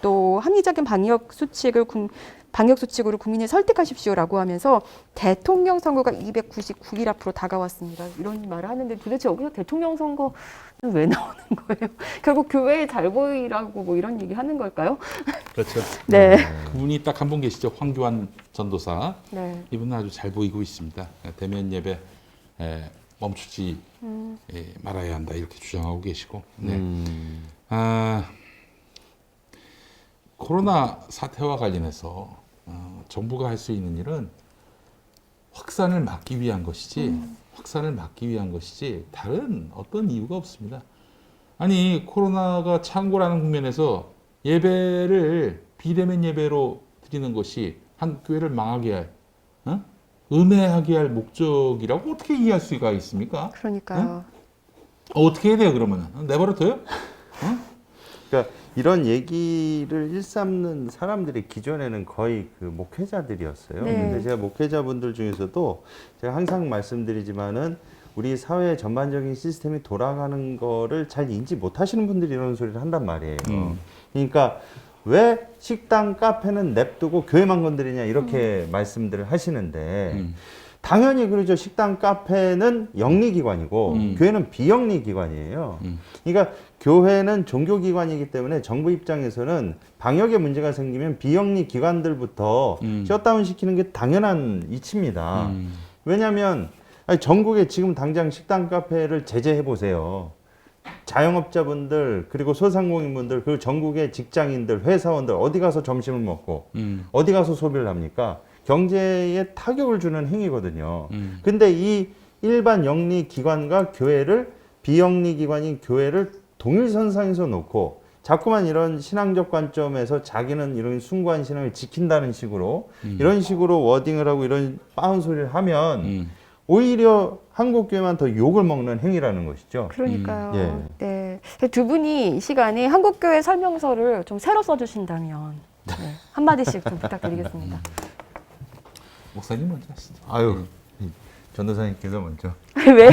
또 합리적인 방역 수칙으로 국민을 설득하십시오라고 하면서 대통령 선거가 299일 앞으로 다가왔습니다. 이런 말을 하는데 도대체 여기서 대통령 선거는 왜 나오는 거예요? 결국 교회에 잘 보이라고 뭐 이런 얘기 하는 걸까요? 그렇죠. 네. 그분이 딱 한 분 계시죠. 황교안 전도사. 네. 이분은 아주 잘 보이고 있습니다. 대면 예배 멈추지 말아야 한다 이렇게 주장하고 계시고. 네. 코로나 사태와 관련해서 정부가 할 수 있는 일은 확산을 막기 위한 것이지 다른 어떤 이유가 없습니다. 아니 코로나가 창고라는 국면에서 예배를 비대면 예배로 드리는 것이 한 교회를 망하게 할 음해하게 할 목적이라고 어떻게 이해할 수가 있습니까? 그러니까요. 어떻게 해야 돼요 그러면은? 내버려둬요? 그러니까 이런 얘기를 일삼는 사람들이 기존에는 거의 그 목회자들이었어요. 네. 근데 제가 목회자분들 중에서도 제가 항상 말씀드리지만은 우리 사회 전반적인 시스템이 돌아가는 거를 잘 인지 못하시는 분들이 이런 소리를 한단 말이에요. 그러니까 왜 식당, 카페는 냅두고 교회만 건드리냐 이렇게 말씀들을 하시는데 당연히 그러죠. 식당, 카페는 영리기관이고 교회는 비영리기관이에요. 그러니까 교회는 종교기관이기 때문에 정부 입장에서는 방역에 문제가 생기면 비영리기관들부터 셧다운 시키는 게 당연한 이치입니다. 왜냐하면 전국에 지금 당장 식당, 카페를 제재해 보세요. 자영업자분들 그리고 소상공인분들 그리고 전국의 직장인들 회사원들 어디 가서 점심을 먹고 어디 가서 소비를 합니까? 경제에 타격을 주는 행위거든요. 근데 이 일반 영리 기관과 교회를 비영리 기관인 교회를 동일선상에서 놓고 자꾸만 이런 신앙적 관점에서 자기는 이런 숭고한 신앙을 지킨다는 식으로 이런 식으로 워딩을 하고 이런 빠운 소리를 하면 오히려 한국 교회만 더 욕을 먹는 행위라는 것이죠. 그러니까요. 네. 두 분이 이 시간에 한국교회 설명서를 좀 새로 써주신다면 네. 한마디씩 좀 부탁드리겠습니다. 목사님 먼저 하시죠. 아유, 전도사님께서 먼저. 왜?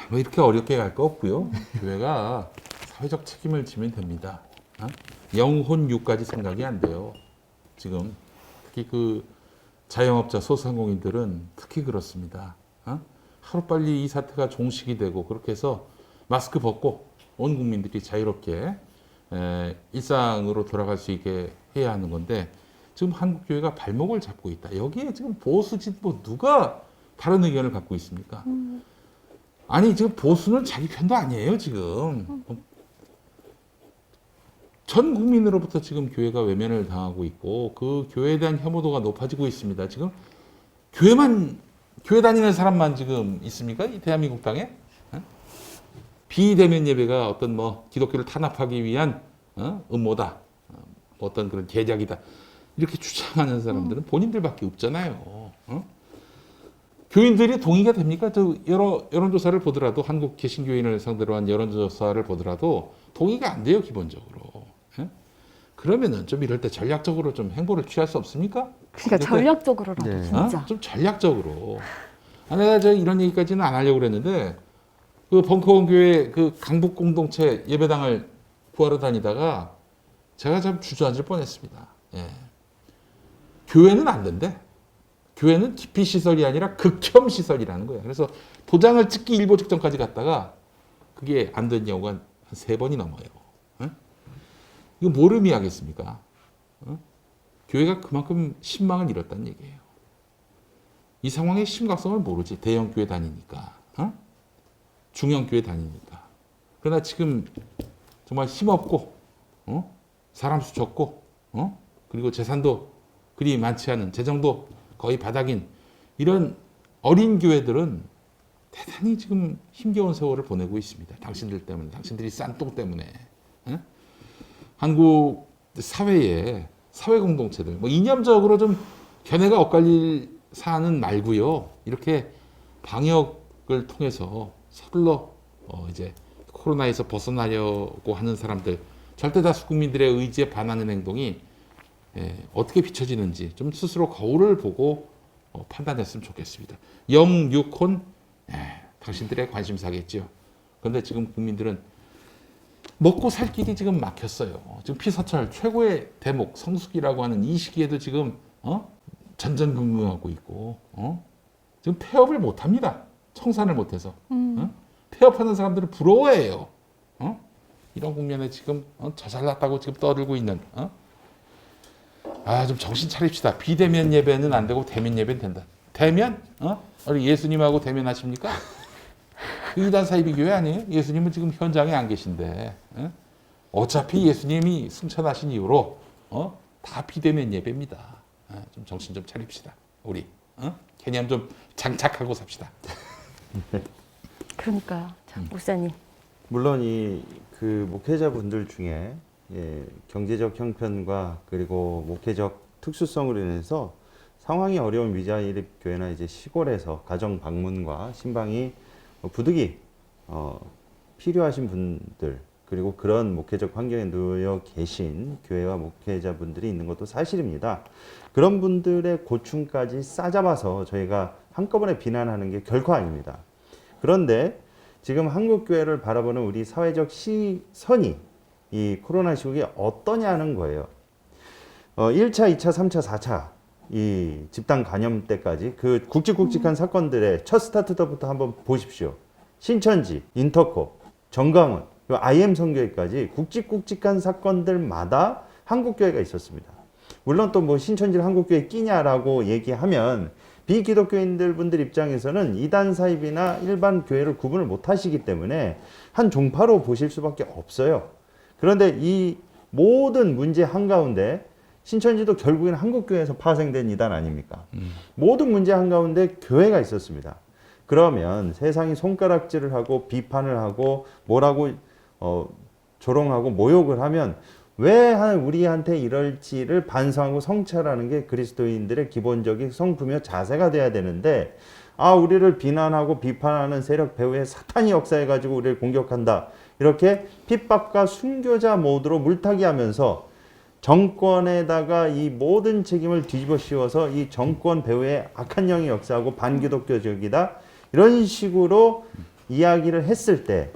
뭐 이렇게 어렵게 갈 거 없고요. 교회가 사회적 책임을 지면 됩니다. 영혼 육까지 생각이 안 돼요. 지금 특히 그 자영업자 소상공인들은 특히 그렇습니다. 하루빨리 이 사태가 종식이 되고 그렇게 해서 마스크 벗고 온 국민들이 자유롭게 일상으로 돌아갈 수 있게 해야 하는 건데 지금 한국교회가 발목을 잡고 있다. 여기에 지금 보수 진보 누가 다른 의견을 갖고 있습니까? 아니 지금 보수는 자기 편도 아니에요 지금. 전 국민으로부터 지금 교회가 외면을 당하고 있고 그 교회에 대한 혐오도가 높아지고 있습니다. 지금 교회 다니는 사람만 지금 있습니까? 이 대한민국 땅에? 비대면 예배가 어떤 기독교를 탄압하기 위한 음모다. 어떤 그런 계략이다. 이렇게 주장하는 사람들은 본인들밖에 없잖아요. 교인들이 동의가 됩니까? 여러 여론조사를 보더라도 한국 개신교인을 상대로 한 여론조사를 보더라도 동의가 안 돼요 기본적으로. 그러면은 좀 이럴 때 전략적으로 좀 행보를 취할 수 없습니까? 그러니까 전략적으로라도 네. 진짜. 좀 전략적으로. 내가 이런 얘기까지는 안 하려고 그랬는데 그 벙커원 교회 그 강북 공동체 예배당을 구하러 다니다가 제가 참 주저앉을 뻔했습니다. 예. 교회는 안 된대. 교회는 기피 시설이 아니라 극혐 시설이라는 거예요. 그래서 도장을 찍기 일보 직전까지 갔다가 그게 안 된 경우가 한 3번이 넘어요. 어? 이거 뭘 의미하겠습니까? 어? 교회가 그만큼 신망을 잃었다는 얘기예요. 이 상황의 심각성을 모르지. 대형 교회 다니니까. 어? 중형 교회 다니니까. 그러나 지금 정말 힘없고 어? 사람 수 적고 어? 그리고 재산도 그리 많지 않은, 재정도 거의 바닥인 이런 어린 교회들은 대단히 지금 힘겨운 세월을 보내고 있습니다. 당신들 때문에, 당신들이 싼 똥 때문에. 어? 한국 사회에 사회 공동체들 뭐 이념적으로 좀 견해가 엇갈릴 사안은 말고요. 이렇게 방역을 통해서 서둘러 이제 코로나에서 벗어나려고 하는 사람들, 절대 다수 국민들의 의지에 반하는 행동이 어떻게 비춰지는지 좀 스스로 거울을 보고 판단했으면 좋겠습니다. 0-6혼 당신들의 관심사겠죠. 그런데 지금 국민들은 먹고 살 길이 지금 막혔어요. 지금 피서철 최고의 대목 성수기라고 하는 이 시기에도 지금 전전긍긍하고 있고 지금 폐업을 못합니다. 청산을 못해서. 폐업하는 사람들을 부러워해요. 이런 국면에 지금 저 잘났다고 지금 떠들고 있는 좀 정신 차립시다. 비대면 예배는 안 되고 대면 예배는 된다. 대면? 우리 예수님하고 대면하십니까? 이단 사이비 교회 아니에요? 예수님은 지금 현장에 안 계신데 어차피 예수님이 승천하신 이후로 다 비대면 예배입니다. 좀 정신 좀 차립시다. 우리 개념 좀 장착하고 삽시다. 그러니까요. 자, 목사님. 물론 그 목회자분들 중에 경제적 형편과 그리고 목회적 특수성으로 인해서 상황이 어려운 미자립 교회나 이제 시골에서 가정 방문과 신방이 부득이 필요하신 분들, 그리고 그런 목회적 환경에 놓여 계신 교회와 목회자분들이 있는 것도 사실입니다. 그런 분들의 고충까지 싸잡아서 저희가 한꺼번에 비난하는 게 결코 아닙니다. 그런데 지금 한국 교회를 바라보는 우리 사회적 시선이 이 코로나 시국에 어떠냐는 거예요. 1차, 2차, 3차, 4차 이 집단 감염 때까지 그 굵직굵직한 사건들의 첫 스타트부터 한번 보십시오. 신천지, 인터코, 정강원, IM 선교회까지 굵직굵직한 사건들마다 한국교회가 있었습니다. 물론 또 뭐 신천지를 한국교회에 끼냐라고 얘기하면 비기독교인들 분들 입장에서는 이단 사입이나 일반 교회를 구분을 못 하시기 때문에 한 종파로 보실 수밖에 없어요. 그런데 이 모든 문제 한가운데 신천지도 결국에는 한국교회에서 파생된 이단 아닙니까? 모든 문제 한가운데 교회가 있었습니다. 그러면 세상이 손가락질을 하고 비판을 하고 뭐라고 조롱하고 모욕을 하면 왜 우리한테 이럴지를 반성하고 성찰하는 게 그리스도인들의 기본적인 성품이며 자세가 돼야 되는데, 우리를 비난하고 비판하는 세력 배후에 사탄이 역사해가지고 우리를 공격한다, 이렇게 핍박과 순교자 모드로 물타기 하면서 정권에다가 이 모든 책임을 뒤집어 씌워서 이 정권 배후에 악한 영이 역사하고 반기독교적이다, 이런 식으로 이야기를 했을 때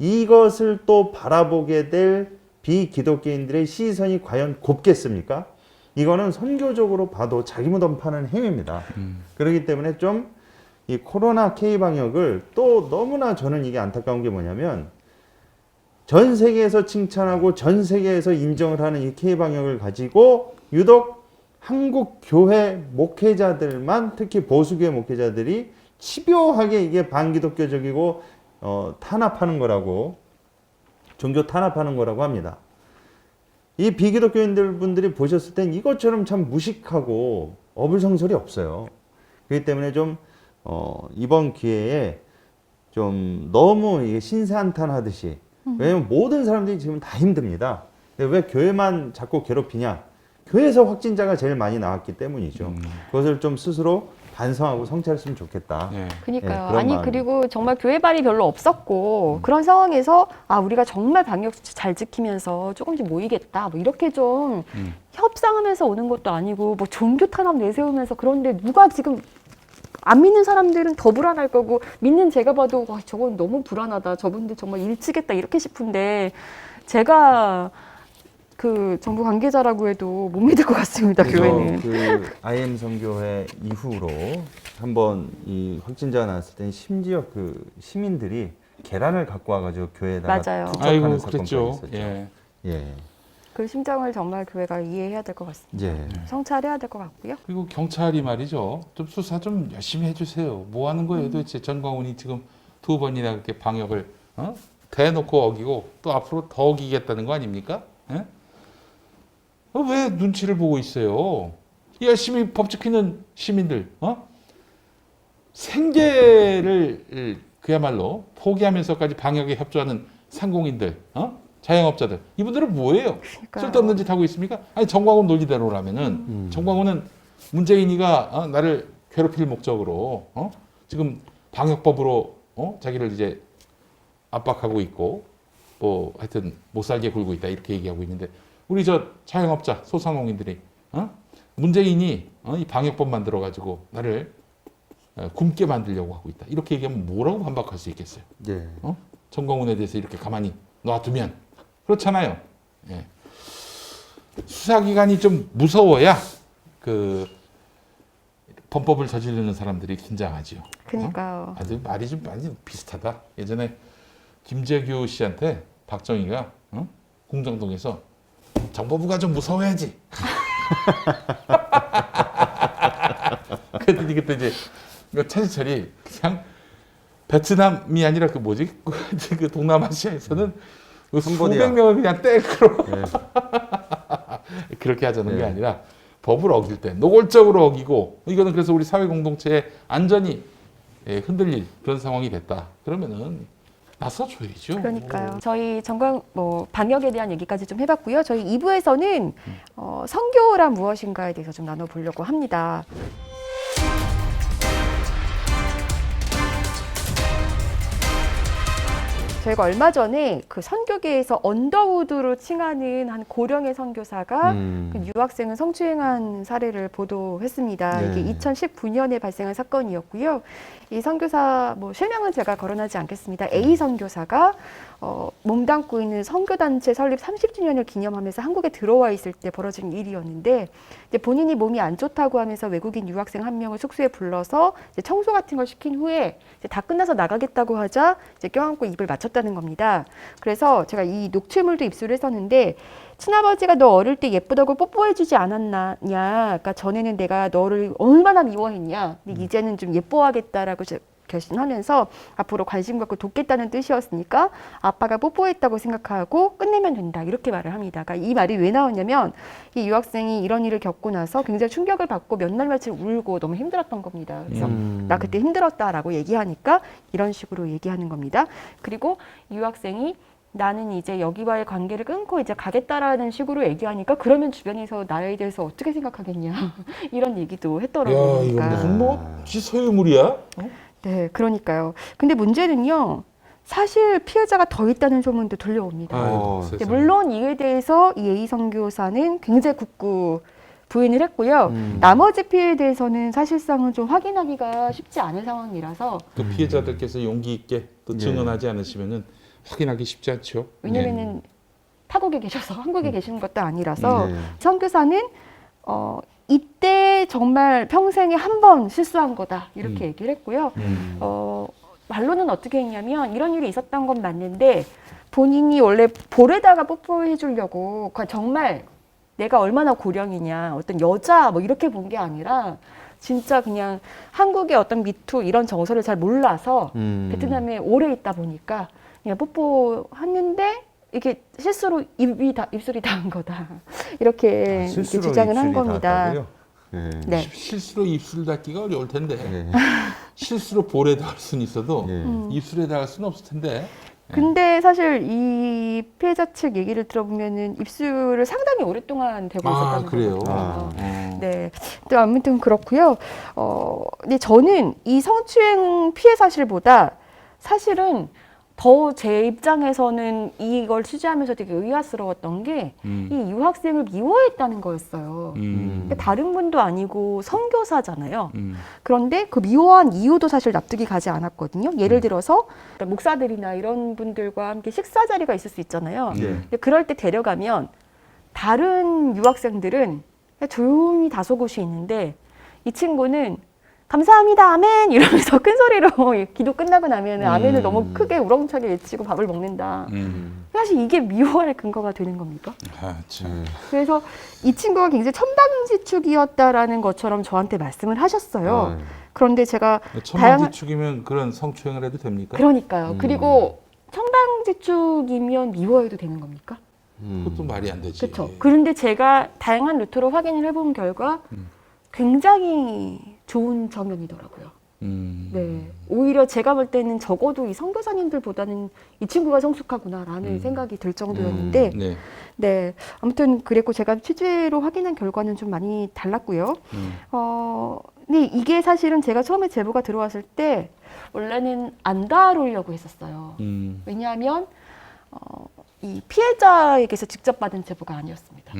이것을 또 바라보게 될 비기독교인들의 시선이 과연 곱겠습니까? 이거는 선교적으로 봐도 자기 무덤 파는 행위입니다. 그렇기 때문에 좀 이 코로나 K방역을 또 너무나 저는 이게 안타까운 게 뭐냐면 전 세계에서 칭찬하고 전 세계에서 인정을 하는 이 K방역을 가지고 유독 한국 교회 목회자들만, 특히 보수교회 목회자들이 집요하게 이게 반기독교적이고 탄압하는 거라고, 종교 탄압하는 거라고 합니다. 이 비기독교인들 분들이 보셨을 땐 이것처럼 참 무식하고 어불성설이 없어요. 그렇기 때문에 좀 이번 기회에 좀 너무 이게 신세한탄하듯이, 왜냐면 모든 사람들이 지금 다 힘듭니다. 근데 왜 교회만 자꾸 괴롭히냐? 교회에서 확진자가 제일 많이 나왔기 때문이죠. 그것을 좀 스스로 반성하고 성찰했으면 좋겠다. 그러니까요. 그런 아니 마음이. 그리고 정말 교회발이 별로 없었고 그런 상황에서 우리가 정말 방역 수칙 잘 지키면서 조금씩 모이겠다, 뭐 이렇게 좀 협상하면서 오는 것도 아니고 뭐 종교 탄압 내세우면서, 그런데 누가 지금 안 믿는 사람들은 더 불안할 거고 믿는 제가 봐도 저건 너무 불안하다, 저분들 정말 일치겠다 이렇게 싶은데, 제가 그 정부 관계자라고 해도 못 믿을 것 같습니다. 교회는. 그 IM 선교회 이후로 한번 이 확진자가 나왔을 때 심지어 그 시민들이 계란을 갖고 와가지고 교회에다가 맞아요. 투척하는 아이고 사건까지 그랬죠. 있었죠. 예. 예. 그 심정을 정말 교회가 이해해야 될 것 같습니다. 예. 성찰해야 될 것 같고요. 그리고 경찰이 말이죠. 좀 수사 좀 열심히 해주세요. 뭐 하는 거예요, 도대체 전광훈이 지금 2번이나 그렇게 방역을 대놓고 어기고 또 앞으로 더 어기겠다는 거 아닙니까? 예? 왜 눈치를 보고 있어요? 열심히 법 지키는 시민들, 생계를 그야말로 포기하면서까지 방역에 협조하는 상공인들, 자영업자들, 이분들은 뭐예요? 그러니까요. 쓸데없는 짓 하고 있습니까? 아니 정광훈 논리대로라면은 정광훈은 문재인이가 나를 괴롭힐 목적으로 지금 방역법으로 자기를 이제 압박하고 있고 뭐 하여튼 못 살게 굴고 있다 이렇게 얘기하고 있는데 우리 저 자영업자 소상공인들이 문재인이 이 방역법 만들어 가지고 나를 굶게 만들려고 하고 있다 이렇게 얘기하면 뭐라고 반박할 수 있겠어요? 예. 정광훈에 대해서 이렇게 가만히 놔두면 그렇잖아요. 예. 수사기관이 좀 무서워야 그 범법을 저지르는 사람들이 긴장하지요. 그러니까요. 아주 말이 좀 많이 비슷하다. 예전에 김재규 씨한테 박정희가 공정동에서 정보부가 좀 무서워야지. 그랬더니 그때 이제 차지철이 그냥 베트남이 아니라 그 뭐지? 그 동남아시아에서는 수백 명을 그냥 땡크로 그렇게 하자는 게 아니라 법을 어길 때 노골적으로 어기고 이거는 그래서 우리 사회 공동체의 안전이 흔들릴 그런 상황이 됐다. 그러면은 나서줘야죠. 그러니까요. 저희 방역에 대한 얘기까지 좀 해봤고요. 저희 2부에서는 선교란 무엇인가에 대해서 좀 나눠보려고 합니다. 저희가 얼마 전에 그 선교계에서 언더우드로 칭하는 한 고령의 선교사가 그 유학생을 성추행한 사례를 보도했습니다. 네. 이게 2019년에 발생한 사건이었고요. 이 선교사 실명은 제가 거론하지 않겠습니다. A 선교사가 몸담고 있는 선교단체 설립 30주년을 기념하면서 한국에 들어와 있을 때 벌어진 일이었는데 이제 본인이 몸이 안 좋다고 하면서 외국인 유학생 한 명을 숙소에 불러서 이제 청소 같은 걸 시킨 후에 이제 다 끝나서 나가겠다고 하자 이제 껴안고 입을 맞췄다는 겁니다. 그래서 제가 이 녹취물도 입수를 했었는데 친아버지가 너 어릴 때 예쁘다고 뽀뽀해주지 않았냐. 그러니까 전에는 내가 너를 얼마나 미워했냐. 근데 이제는 좀 예뻐하겠다라고 결심하면서 앞으로 관심 갖고 돕겠다는 뜻이었으니까 아빠가 뽀뽀했다고 생각하고 끝내면 된다. 이렇게 말을 합니다. 그러니까 이 말이 왜 나왔냐면 이 유학생이 이런 일을 겪고 나서 굉장히 충격을 받고 몇 날 며칠 울고 너무 힘들었던 겁니다. 그래서 나 그때 힘들었다라고 얘기하니까 이런 식으로 얘기하는 겁니다. 그리고 유학생이 나는 이제 여기와의 관계를 끊고 이제 가겠다라는 식으로 얘기하니까 그러면 주변에서 나에 대해서 어떻게 생각하겠냐 이런 얘기도 했더라고요. 야, 이거 그러니까. 무슨 지 소유물이야? 네, 그러니까요. 근데 문제는요. 사실 피해자가 더 있다는 소문도 들려옵니다. 아이고, 근데 세상에. 물론 이에 대해서 이 A 선교사는 굉장히 굳고 부인을 했고요. 나머지 피해에 대해서는 사실상은 좀 확인하기가 쉽지 않은 상황이라서 그 피해자들께서 용기 있게 또 예. 증언하지 않으시면은 확인하기 쉽지 않죠. 왜냐면은 타국에 계셔서 한국에 계시는 것도 아니라서 네. 선교사는 이때 정말 평생에 한 번 실수한 거다 이렇게 얘기를 했고요. 말로는 어떻게 했냐면 이런 일이 있었던 건 맞는데 본인이 원래 볼에다가 뽀뽀해 주려고 정말 내가 얼마나 고령이냐 어떤 여자 이렇게 본 게 아니라 진짜 그냥 한국의 어떤 미투 이런 정서를 잘 몰라서 베트남에 오래 있다 보니까 그냥 뽀뽀했는데 이게 실수로 입술이 닿은 거다 이렇게 실수로 주장을 한 입술이 겁니다. 닿았다고요? 네. 네. 실수로 입술 닿기가 어려울 텐데 네. 실수로 볼에 닿을 수는 있어도 네. 입술에 닿을 수는 없을 텐데. 근데 사실 이 피해자 측 얘기를 들어보면은 입술을 상당히 오랫동안 대고 있었다는 그래요. 거거든요. 아. 네. 또 아무튼 그렇고요. 근데 저는 이 성추행 피해 사실보다 사실은 더 제 입장에서는 이걸 취재하면서 되게 의아스러웠던 게 이 유학생을 미워했다는 거였어요. 근데 다른 분도 아니고 선교사잖아요. 그런데 그 미워한 이유도 사실 납득이 가지 않았거든요. 예를 들어서 목사들이나 이런 분들과 함께 식사 자리가 있을 수 있잖아요. 네. 근데 그럴 때 데려가면 다른 유학생들은 그냥 조용히 다소곳이 있는데 이 친구는 감사합니다, 아멘 이러면서 큰 소리로 기도 끝나고 나면 아멘을 너무 크게 우렁차게 외치고 밥을 먹는다. 사실 이게 미워할 근거가 되는 겁니까? 아, 참. 그래서 이 친구가 굉장히 천방지축이었다라는 것처럼 저한테 말씀을 하셨어요. 그런데 제가 천방지축이면 그런 성추행을 해도 됩니까? 그러니까요. 그리고 천방지축이면 미워해도 되는 겁니까? 그것도 말이 안 되지. 그렇죠. 그런데 제가 다양한 루트로 확인을 해본 결과 굉장히 좋은 정형이더라고요. 네, 오히려 제가 볼 때는 적어도 이 선교사님들보다는 이 친구가 성숙하구나라는 생각이 들 정도였는데, 네. 네, 아무튼 그랬고 제가 취재로 확인한 결과는 좀 많이 달랐고요. 근데 이게 사실은 제가 처음에 제보가 들어왔을 때 원래는 안 다루려고 했었어요. 왜냐하면 이 피해자에게서 직접 받은 제보가 아니었습니다.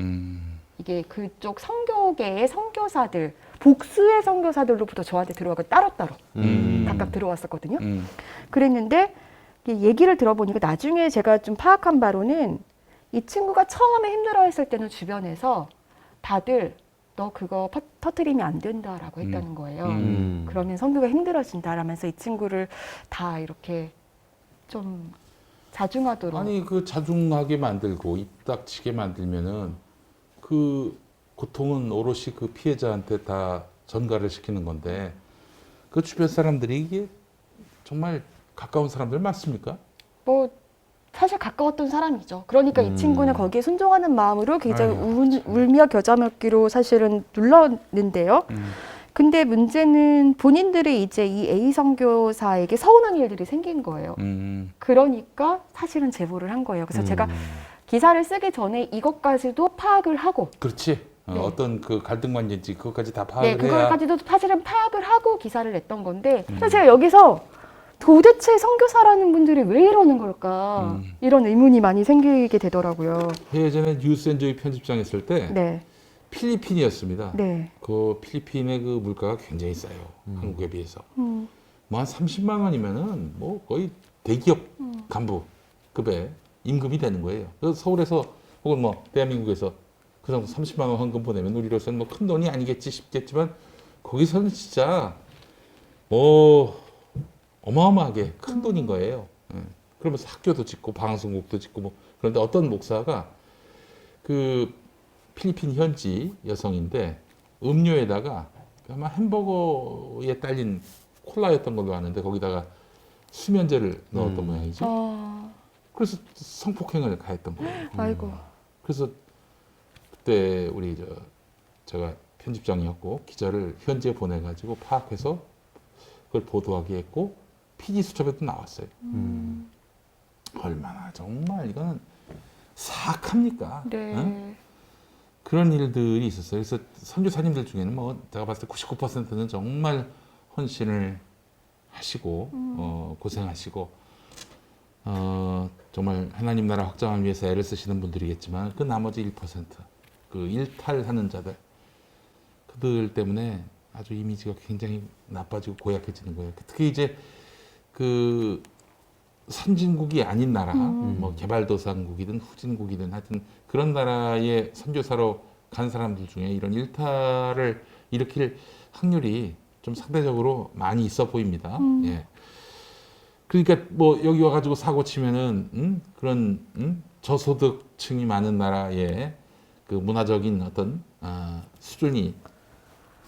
이게 그쪽 선교계의 선교사들, 복수의 선교사들로부터 저한테 들어와서 따로따로 각각 들어왔었거든요. 그랬는데 얘기를 들어보니까 나중에 제가 좀 파악한 바로는 이 친구가 처음에 힘들어했을 때는 주변에서 다들 너 그거 터뜨리면 안 된다라고 했다는 거예요. 그러면 선교가 힘들어진다라면서 이 친구를 다 이렇게 좀 자중하도록. 아니 그 자중하게 만들고 입 닥치게 만들면은 그 고통은 오롯이 그 피해자한테 다 전가를 시키는 건데 그 주변 사람들이 이게 정말 가까운 사람들 맞습니까? 뭐 사실 가까웠던 사람이죠. 그러니까 이 친구는 거기에 순종하는 마음으로 굉장히 울며 겨자 먹기로 사실은 눌렀는데요. 근데 문제는 본인들이 이제 이 A 선교사에게 서운한 일들이 생긴 거예요. 그러니까 사실은 제보를 한 거예요. 그래서 제가 기사를 쓰기 전에 이것까지도 파악을 하고. 그렇지. 네. 어떤 그 갈등관계인지 그것까지 다 파악을 네, 해야. 그걸까지도 사실은 파악을 하고 기사를 냈던 건데, 그래서 제가 여기서 도대체 선교사라는 분들이 왜 이러는 걸까? 이런 의문이 많이 생기게 되더라고요. 예전에 뉴스엔조이 편집장 했을 때 네. 필리핀이었습니다. 네. 그 필리핀의 그 물가가 굉장히 싸요. 한국에 비해서. 뭐 한 30만 원이면은 뭐 거의 대기업 간부급의 임금이 되는 거예요. 그래서 서울에서 혹은 뭐 대한민국에서 그 정도 30만 원 헌금 보내면 우리로서는 뭐 큰 돈이 아니겠지 싶겠지만 거기서는 진짜 뭐 어마어마하게 큰 돈인 거예요. 예. 그러면서 학교도 짓고 방송국도 짓고 뭐 그런데 어떤 목사가 그 필리핀 현지 여성인데 음료에다가 아마 햄버거에 딸린 콜라였던 걸로 아는데 거기다가 수면제를 넣었던 모양이죠. 그래서 성폭행을 가했던 거예요. 아이고. 그래서 그때 우리 제가 편집장이었고 기자를 현지에 보내가지고 파악해서 그걸 보도하게 했고 PD 수첩에도 나왔어요. 얼마나 정말 이거는 사악합니까? 네. 응? 그런 일들이 있었어요. 그래서 선교사님들 중에는 뭐 제가 봤을 때 99%는 정말 헌신을 하시고 고생하시고 정말 하나님 나라 확장을 위해서 애를 쓰시는 분들이겠지만 그 나머지 1%, 그 일탈하는 자들, 그들 때문에 아주 이미지가 굉장히 나빠지고 고약해지는 거예요. 특히 이제 그 선진국이 아닌 나라, 뭐 개발도상국이든 후진국이든 하여튼 그런 나라의 선교사로 간 사람들 중에 이런 일탈을 일으킬 확률이 좀 상대적으로 많이 있어 보입니다. 예. 그러니까 뭐 여기 와가지고 사고 치면은 그런 저소득층이 많은 나라의 그 문화적인 어떤 수준이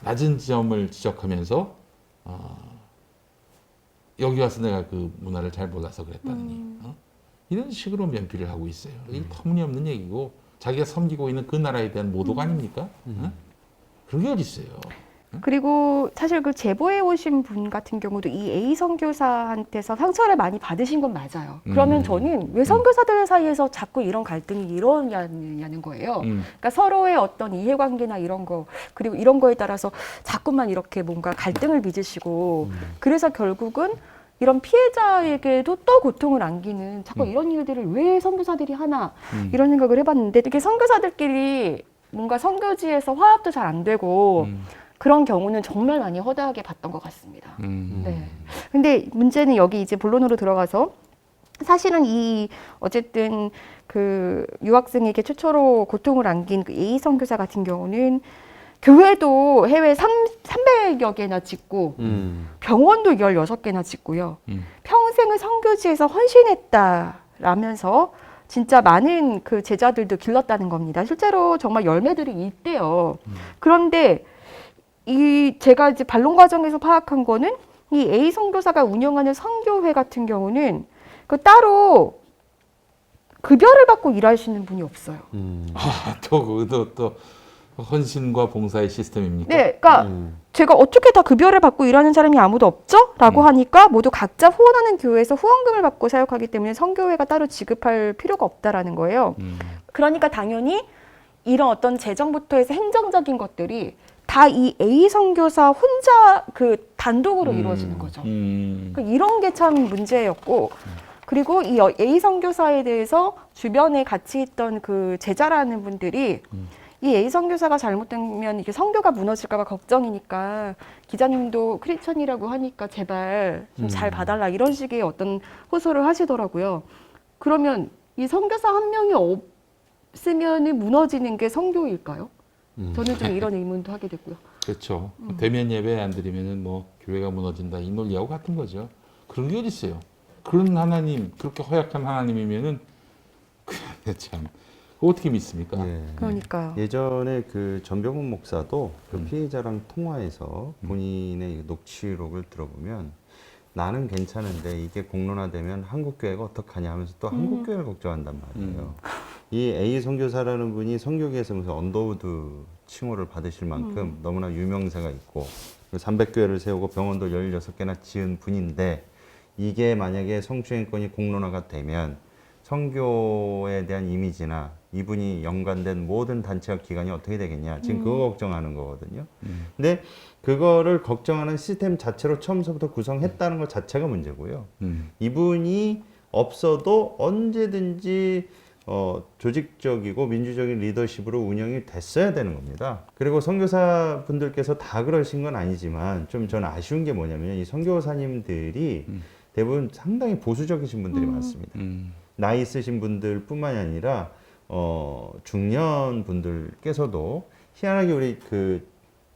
낮은 지점을 지적하면서 여기 와서 내가 그 문화를 잘 몰라서 그랬다느니 이런 식으로 면피를 하고 있어요. 이게 터무니없는 얘기고 자기가 섬기고 있는 그 나라에 대한 모독 아닙니까? 그런 게 어디 있어요? 그리고 사실 그 제보해 오신 분 같은 경우도 이 A 선교사한테서 상처를 많이 받으신 건 맞아요. 그러면 저는 왜 선교사들 사이에서 자꾸 이런 갈등이 일어나냐는 거예요. 그러니까 서로의 어떤 이해관계나 이런 거, 그리고 이런 거에 따라서 자꾸만 이렇게 뭔가 갈등을 빚으시고 그래서 결국은 이런 피해자에게도 또 고통을 안기는 자꾸 이런 일들을 왜 선교사들이 하나 이런 생각을 해봤는데 이렇게 선교사들끼리 뭔가 선교지에서 화합도 잘 안 되고 그런 경우는 정말 많이 허다하게 봤던 것 같습니다. 네. 근데 문제는 여기 이제 본론으로 들어가서 사실은 이 어쨌든 그 유학생에게 최초로 고통을 안긴 그 A 선교사 같은 경우는 교회도 해외 300여 개나 짓고 병원도 16개나 짓고요. 평생을 선교지에서 헌신했다라면서 진짜 많은 그 제자들도 길렀다는 겁니다. 실제로 정말 열매들이 있대요. 그런데 제가 이제 반론 과정에서 파악한 거는 이 A 선교사가 운영하는 선교회 같은 경우는 그 따로 급여를 받고 일하시는 분이 없어요. 또 헌신과 봉사의 시스템입니까? 네, 그러니까 제가 어떻게 다 급여를 받고 일하는 사람이 아무도 없죠? 라고 하니까 모두 각자 후원하는 교회에서 후원금을 받고 사역하기 때문에 선교회가 따로 지급할 필요가 없다라는 거예요. 그러니까 당연히 이런 어떤 재정부터 해서 행정적인 것들이 다 이 A 선교사 혼자 그 단독으로 이루어지는 거죠. 그러니까 이런 게 참 문제였고, 그리고 이 A 선교사에 대해서 주변에 같이 있던 그 제자라는 분들이 이 A 선교사가 잘못되면 이게 선교가 무너질까 봐 걱정이니까 기자님도 크리스천이라고 하니까 제발 좀 잘 봐달라 이런 식의 어떤 호소를 하시더라고요. 그러면 이 선교사 한 명이 없으면 무너지는 게 선교일까요? 저는 좀 이런 의문도 하게 됐고요. 그렇죠. 대면 예배 안 드리면은 뭐 교회가 무너진다 이 논리하고 같은 거죠. 그런 게 어디 있어요? 그런 하나님, 그렇게 허약한 하나님이면은 참 어떻게 믿습니까? 예. 그러니까요. 예전에 그 전병훈 목사도 그 피해자랑 통화해서 본인의 녹취록을 들어보면 나는 괜찮은데 이게 공론화되면 한국교회가 어떡하냐 하면서 또 한국교회를 걱정한단 말이에요. 이 A 선교사라는 분이 선교계에서 무슨 언더우드 칭호를 받으실 만큼 너무나 유명세가 있고 300교회를 세우고 병원도 16개나 지은 분인데 이게 만약에 성추행권이 공론화가 되면 선교에 대한 이미지나 이분이 연관된 모든 단체와 기관이 어떻게 되겠냐. 지금 그거 걱정하는 거거든요. 근데 그거를 걱정하는 시스템 자체로 처음부터 구성했다는 것 자체가 문제고요. 이분이 없어도 언제든지 조직적이고 민주적인 리더십으로 운영이 됐어야 되는 겁니다. 그리고 선교사 분들께서 다 그러신 건 아니지만 좀 저는 아쉬운 게 뭐냐면 이 선교사님들이 대부분 상당히 보수적이신 분들이 많습니다. 나이 있으신 분들 뿐만이 아니라 중년 분들께서도 희한하게 우리 그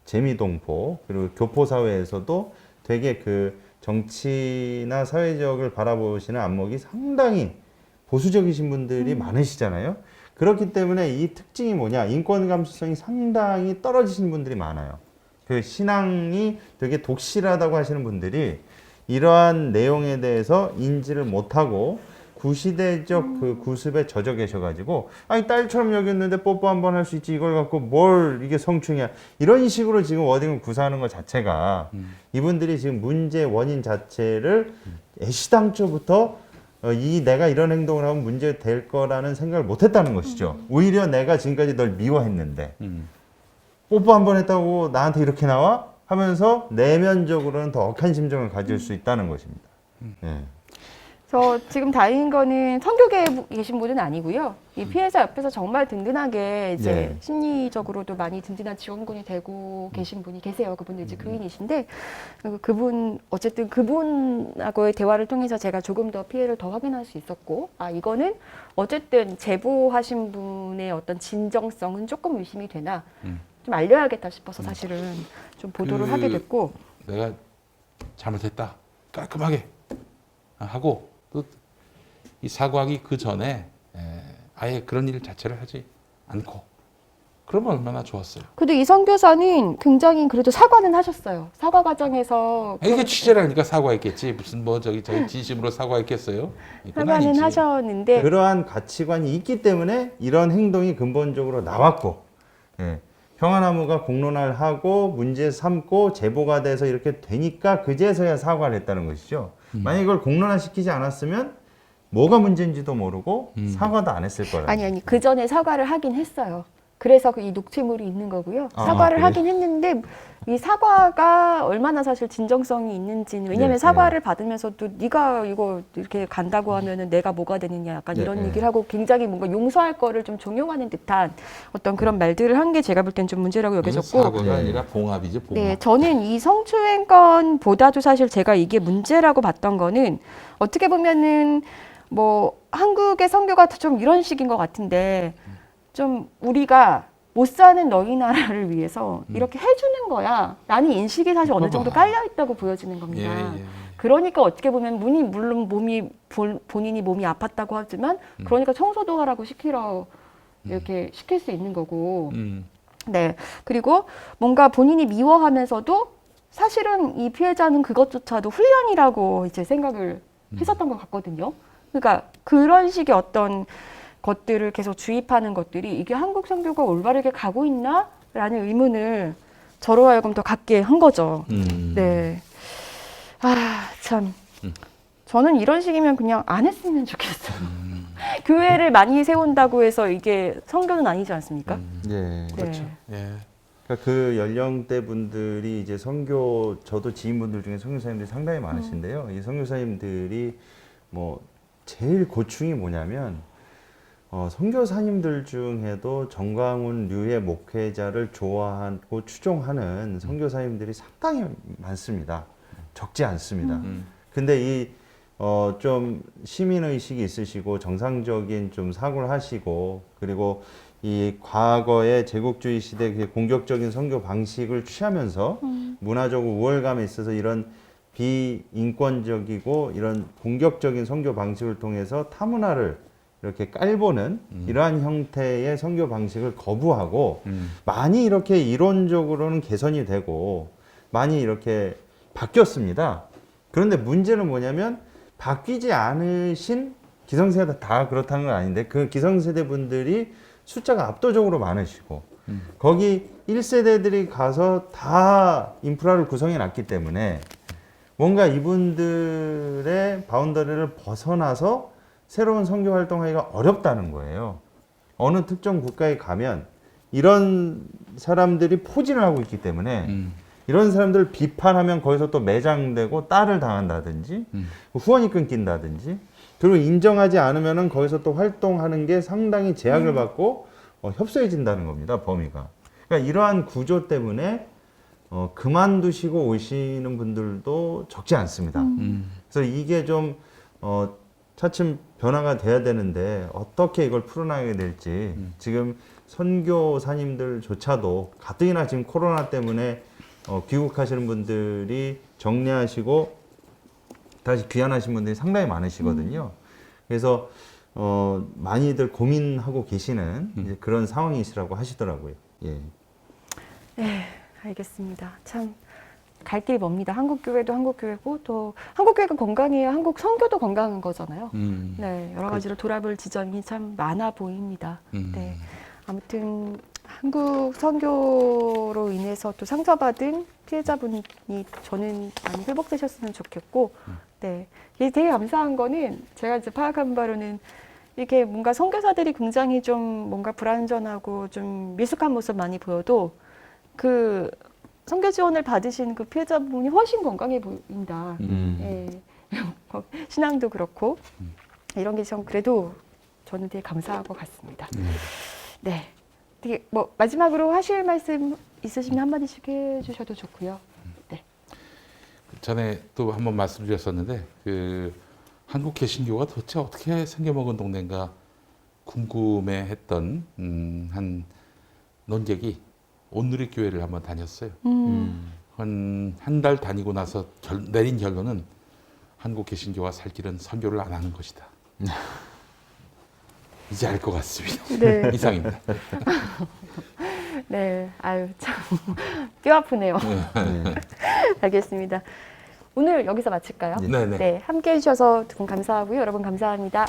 재미동포 그리고 교포사회에서도 되게 그 정치나 사회적을 바라보시는 안목이 상당히 보수적이신 분들이 많으시잖아요. 그렇기 때문에 이 특징이 뭐냐, 인권 감수성이 상당히 떨어지시는 분들이 많아요. 그 신앙이 되게 독실하다고 하시는 분들이 이러한 내용에 대해서 인지를 못하고 구시대적 그 구습에 젖어 계셔가지고 아니 딸처럼 여겼는데 뽀뽀 한번 할 수 있지 이걸 갖고 뭘 이게 성추행이야 이런 식으로 지금 워딩을 구사하는 것 자체가 이분들이 지금 문제 원인 자체를 애시당초부터 내가 이런 행동을 하면 문제 될 거라는 생각을 못 했다는 것이죠. 오히려 내가 지금까지 널 미워했는데 뽀뽀 한번 했다고 나한테 이렇게 나와? 하면서 내면적으로는 더 억한 심정을 가질 수 있다는 것입니다. 예. 저 지금 다행인 거는 선교계에 계신 분은 아니고요. 이 피해자 옆에서 정말 든든하게 이제 네. 심리적으로도 많이 든든한 지원군이 되고 계신 분이 계세요. 그분도 이제 교인이신데 그분 어쨌든 그분하고의 대화를 통해서 제가 조금 더 피해를 더 확인할 수 있었고 이거는 어쨌든 제보하신 분의 어떤 진정성은 조금 의심이 되나 좀 알려야겠다 싶어서 사실은 좀 보도를 하게 됐고 내가 잘못했다 깔끔하게 하고 또 이 사과하기 그 전에 아예 그런 일 자체를 하지 않고 그러면 얼마나 좋았어요. 근데 이 선교사는 굉장히 그래도 사과는 하셨어요. 사과 과정에서 이게 취재라니까 사과했겠지 무슨 뭐 저기 진심으로 사과했겠어요? 이건 사과는 아니지. 하셨는데 그러한 가치관이 있기 때문에 이런 행동이 근본적으로 나왔고 평화나무가 공론화를 하고 문제 삼고 제보가 돼서 이렇게 되니까 그제서야 사과를 했다는 것이죠. 만약 이걸 공론화시키지 않았으면 뭐가 문제인지도 모르고 사과도 안 했을 거예요. 아니 그 전에 사과를 하긴 했어요. 그래서 이 녹취물이 있는 거고요. 사과를 그래요? 하긴 했는데 이 사과가 얼마나 사실 진정성이 있는지는 왜냐하면 네, 사과를 받으면서도 네가 이거 이렇게 간다고 하면은 내가 뭐가 되느냐 약간 네, 이런 네. 얘기를 하고 굉장히 뭔가 용서할 거를 좀 종용하는 듯한 어떤 그런 말들을 한 게 제가 볼 땐 좀 문제라고 여겨졌고 사과가 네. 아니라 봉합이죠. 봉합. 네, 저는 이 성추행건보다도 사실 제가 이게 문제라고 봤던 거는 어떻게 보면은 뭐 한국의 선교가 좀 이런 식인 것 같은데 좀 우리가 못 사는 너희 나라를 위해서 이렇게 해주는 거야. 라는 인식이 사실 어느 정도 깔려 있다고 보여지는 겁니다. 예. 그러니까 어떻게 보면 물론 본인이 몸이 아팠다고 하지만 그러니까 청소도 하라고 이렇게 시킬 수 있는 거고. 네. 그리고 뭔가 본인이 미워하면서도 사실은 이 피해자는 그것조차도 훈련이라고 이제 생각을 했었던 것 같거든요. 그러니까 그런 식의 어떤 것들을 계속 주입하는 것들이 이게 한국 선교가 올바르게 가고 있나라는 의문을 저로 하여금 더 갖게 한 거죠. 네. 아, 참. 저는 이런 식이면 그냥 안 했으면 좋겠어요. 교회를 많이 세운다고 해서 이게 선교는 아니지 않습니까? 예. 그렇죠. 예. 그러니까 그 연령대 분들이 이제 선교, 저도 지인분들 중에 선교사님들이 상당히 많으신데요. 이 선교사님들이 뭐 제일 고충이 뭐냐면 선교사님들 중에도 정광훈류의 목회자를 좋아하고 추종하는 선교사님들이 상당히 많습니다. 적지 않습니다. 근데 이 좀 시민의식이 있으시고 정상적인 좀 사고를 하시고 그리고 이 과거의 제국주의 시대 그 공격적인 선교 방식을 취하면서 문화적으로 우월감에 있어서 이런 비인권적이고 이런 공격적인 선교 방식을 통해서 타문화를 이렇게 깔보는 이러한 형태의 선교 방식을 거부하고 많이 이렇게 이론적으로는 개선이 되고 많이 이렇게 바뀌었습니다. 그런데 문제는 뭐냐면 바뀌지 않으신 기성세대 다 그렇다는 건 아닌데 그 기성세대 분들이 숫자가 압도적으로 많으시고 거기 1세대들이 가서 다 인프라를 구성해 놨기 때문에 뭔가 이분들의 바운더리를 벗어나서 새로운 선교 활동하기가 어렵다는 거예요. 어느 특정 국가에 가면 이런 사람들이 포진을 하고 있기 때문에 이런 사람들을 비판하면 거기서 또 매장되고 딸을 당한다든지 후원이 끊긴다든지 그리고 인정하지 않으면은 거기서 또 활동하는 게 상당히 제약을 받고 협소해진다는 겁니다, 범위가. 그러니까 이러한 구조 때문에 그만두시고 오시는 분들도 적지 않습니다. 그래서 이게 좀 차츰 변화가 돼야 되는데 어떻게 이걸 풀어나가게 될지 지금 선교사님들조차도 가뜩이나 지금 코로나 때문에 귀국하시는 분들이 정리하시고 다시 귀환하신 분들이 상당히 많으시거든요. 그래서 많이들 고민하고 계시는 이제 그런 상황이시라고 하시더라고요. 예. 네, 알겠습니다. 참 갈 길이 멉니다. 한국 교회도 한국 교회고 또 한국 교회가 건강해야 한국 선교도 건강한 거잖아요. 네, 여러 가지로 돌아볼 지점이 참 많아 보입니다. 네, 아무튼 한국 선교로 인해서 또 상처받은 피해자분이 저는 많이 회복되셨으면 좋겠고, 네, 이게 되게 감사한 거는 제가 이제 파악한 바로는 이렇게 뭔가 선교사들이 굉장히 좀 뭔가 불완전하고 좀 미숙한 모습 많이 보여도 그 선교 지원을 받으신 그 피해자분이 훨씬 건강해 보인다. 예. 신앙도 그렇고 이런 게 좀 그래도 저는 되게 감사한 것 같습니다. 네. 되게 뭐 마지막으로 하실 말씀 있으시면 한마디씩 해주셔도 좋고요. 네. 전에 또 한번 말씀드렸었는데 그 한국 개신교가 도대체 어떻게 생겨먹은 동네인가 궁금해했던 한 논객이 온누리교회를 한번 다녔어요. 한 달 다니고 나서 내린 결론은 한국 개신교가 살 길은 선교를 안 하는 것이다. 이제 알 것 같습니다. 네. 이상입니다. 네, 아유 참 뼈 아프네요. 알겠습니다. 오늘 여기서 마칠까요? 네네. 네, 함께 해주셔서 두 분 감사하고요. 여러분 감사합니다.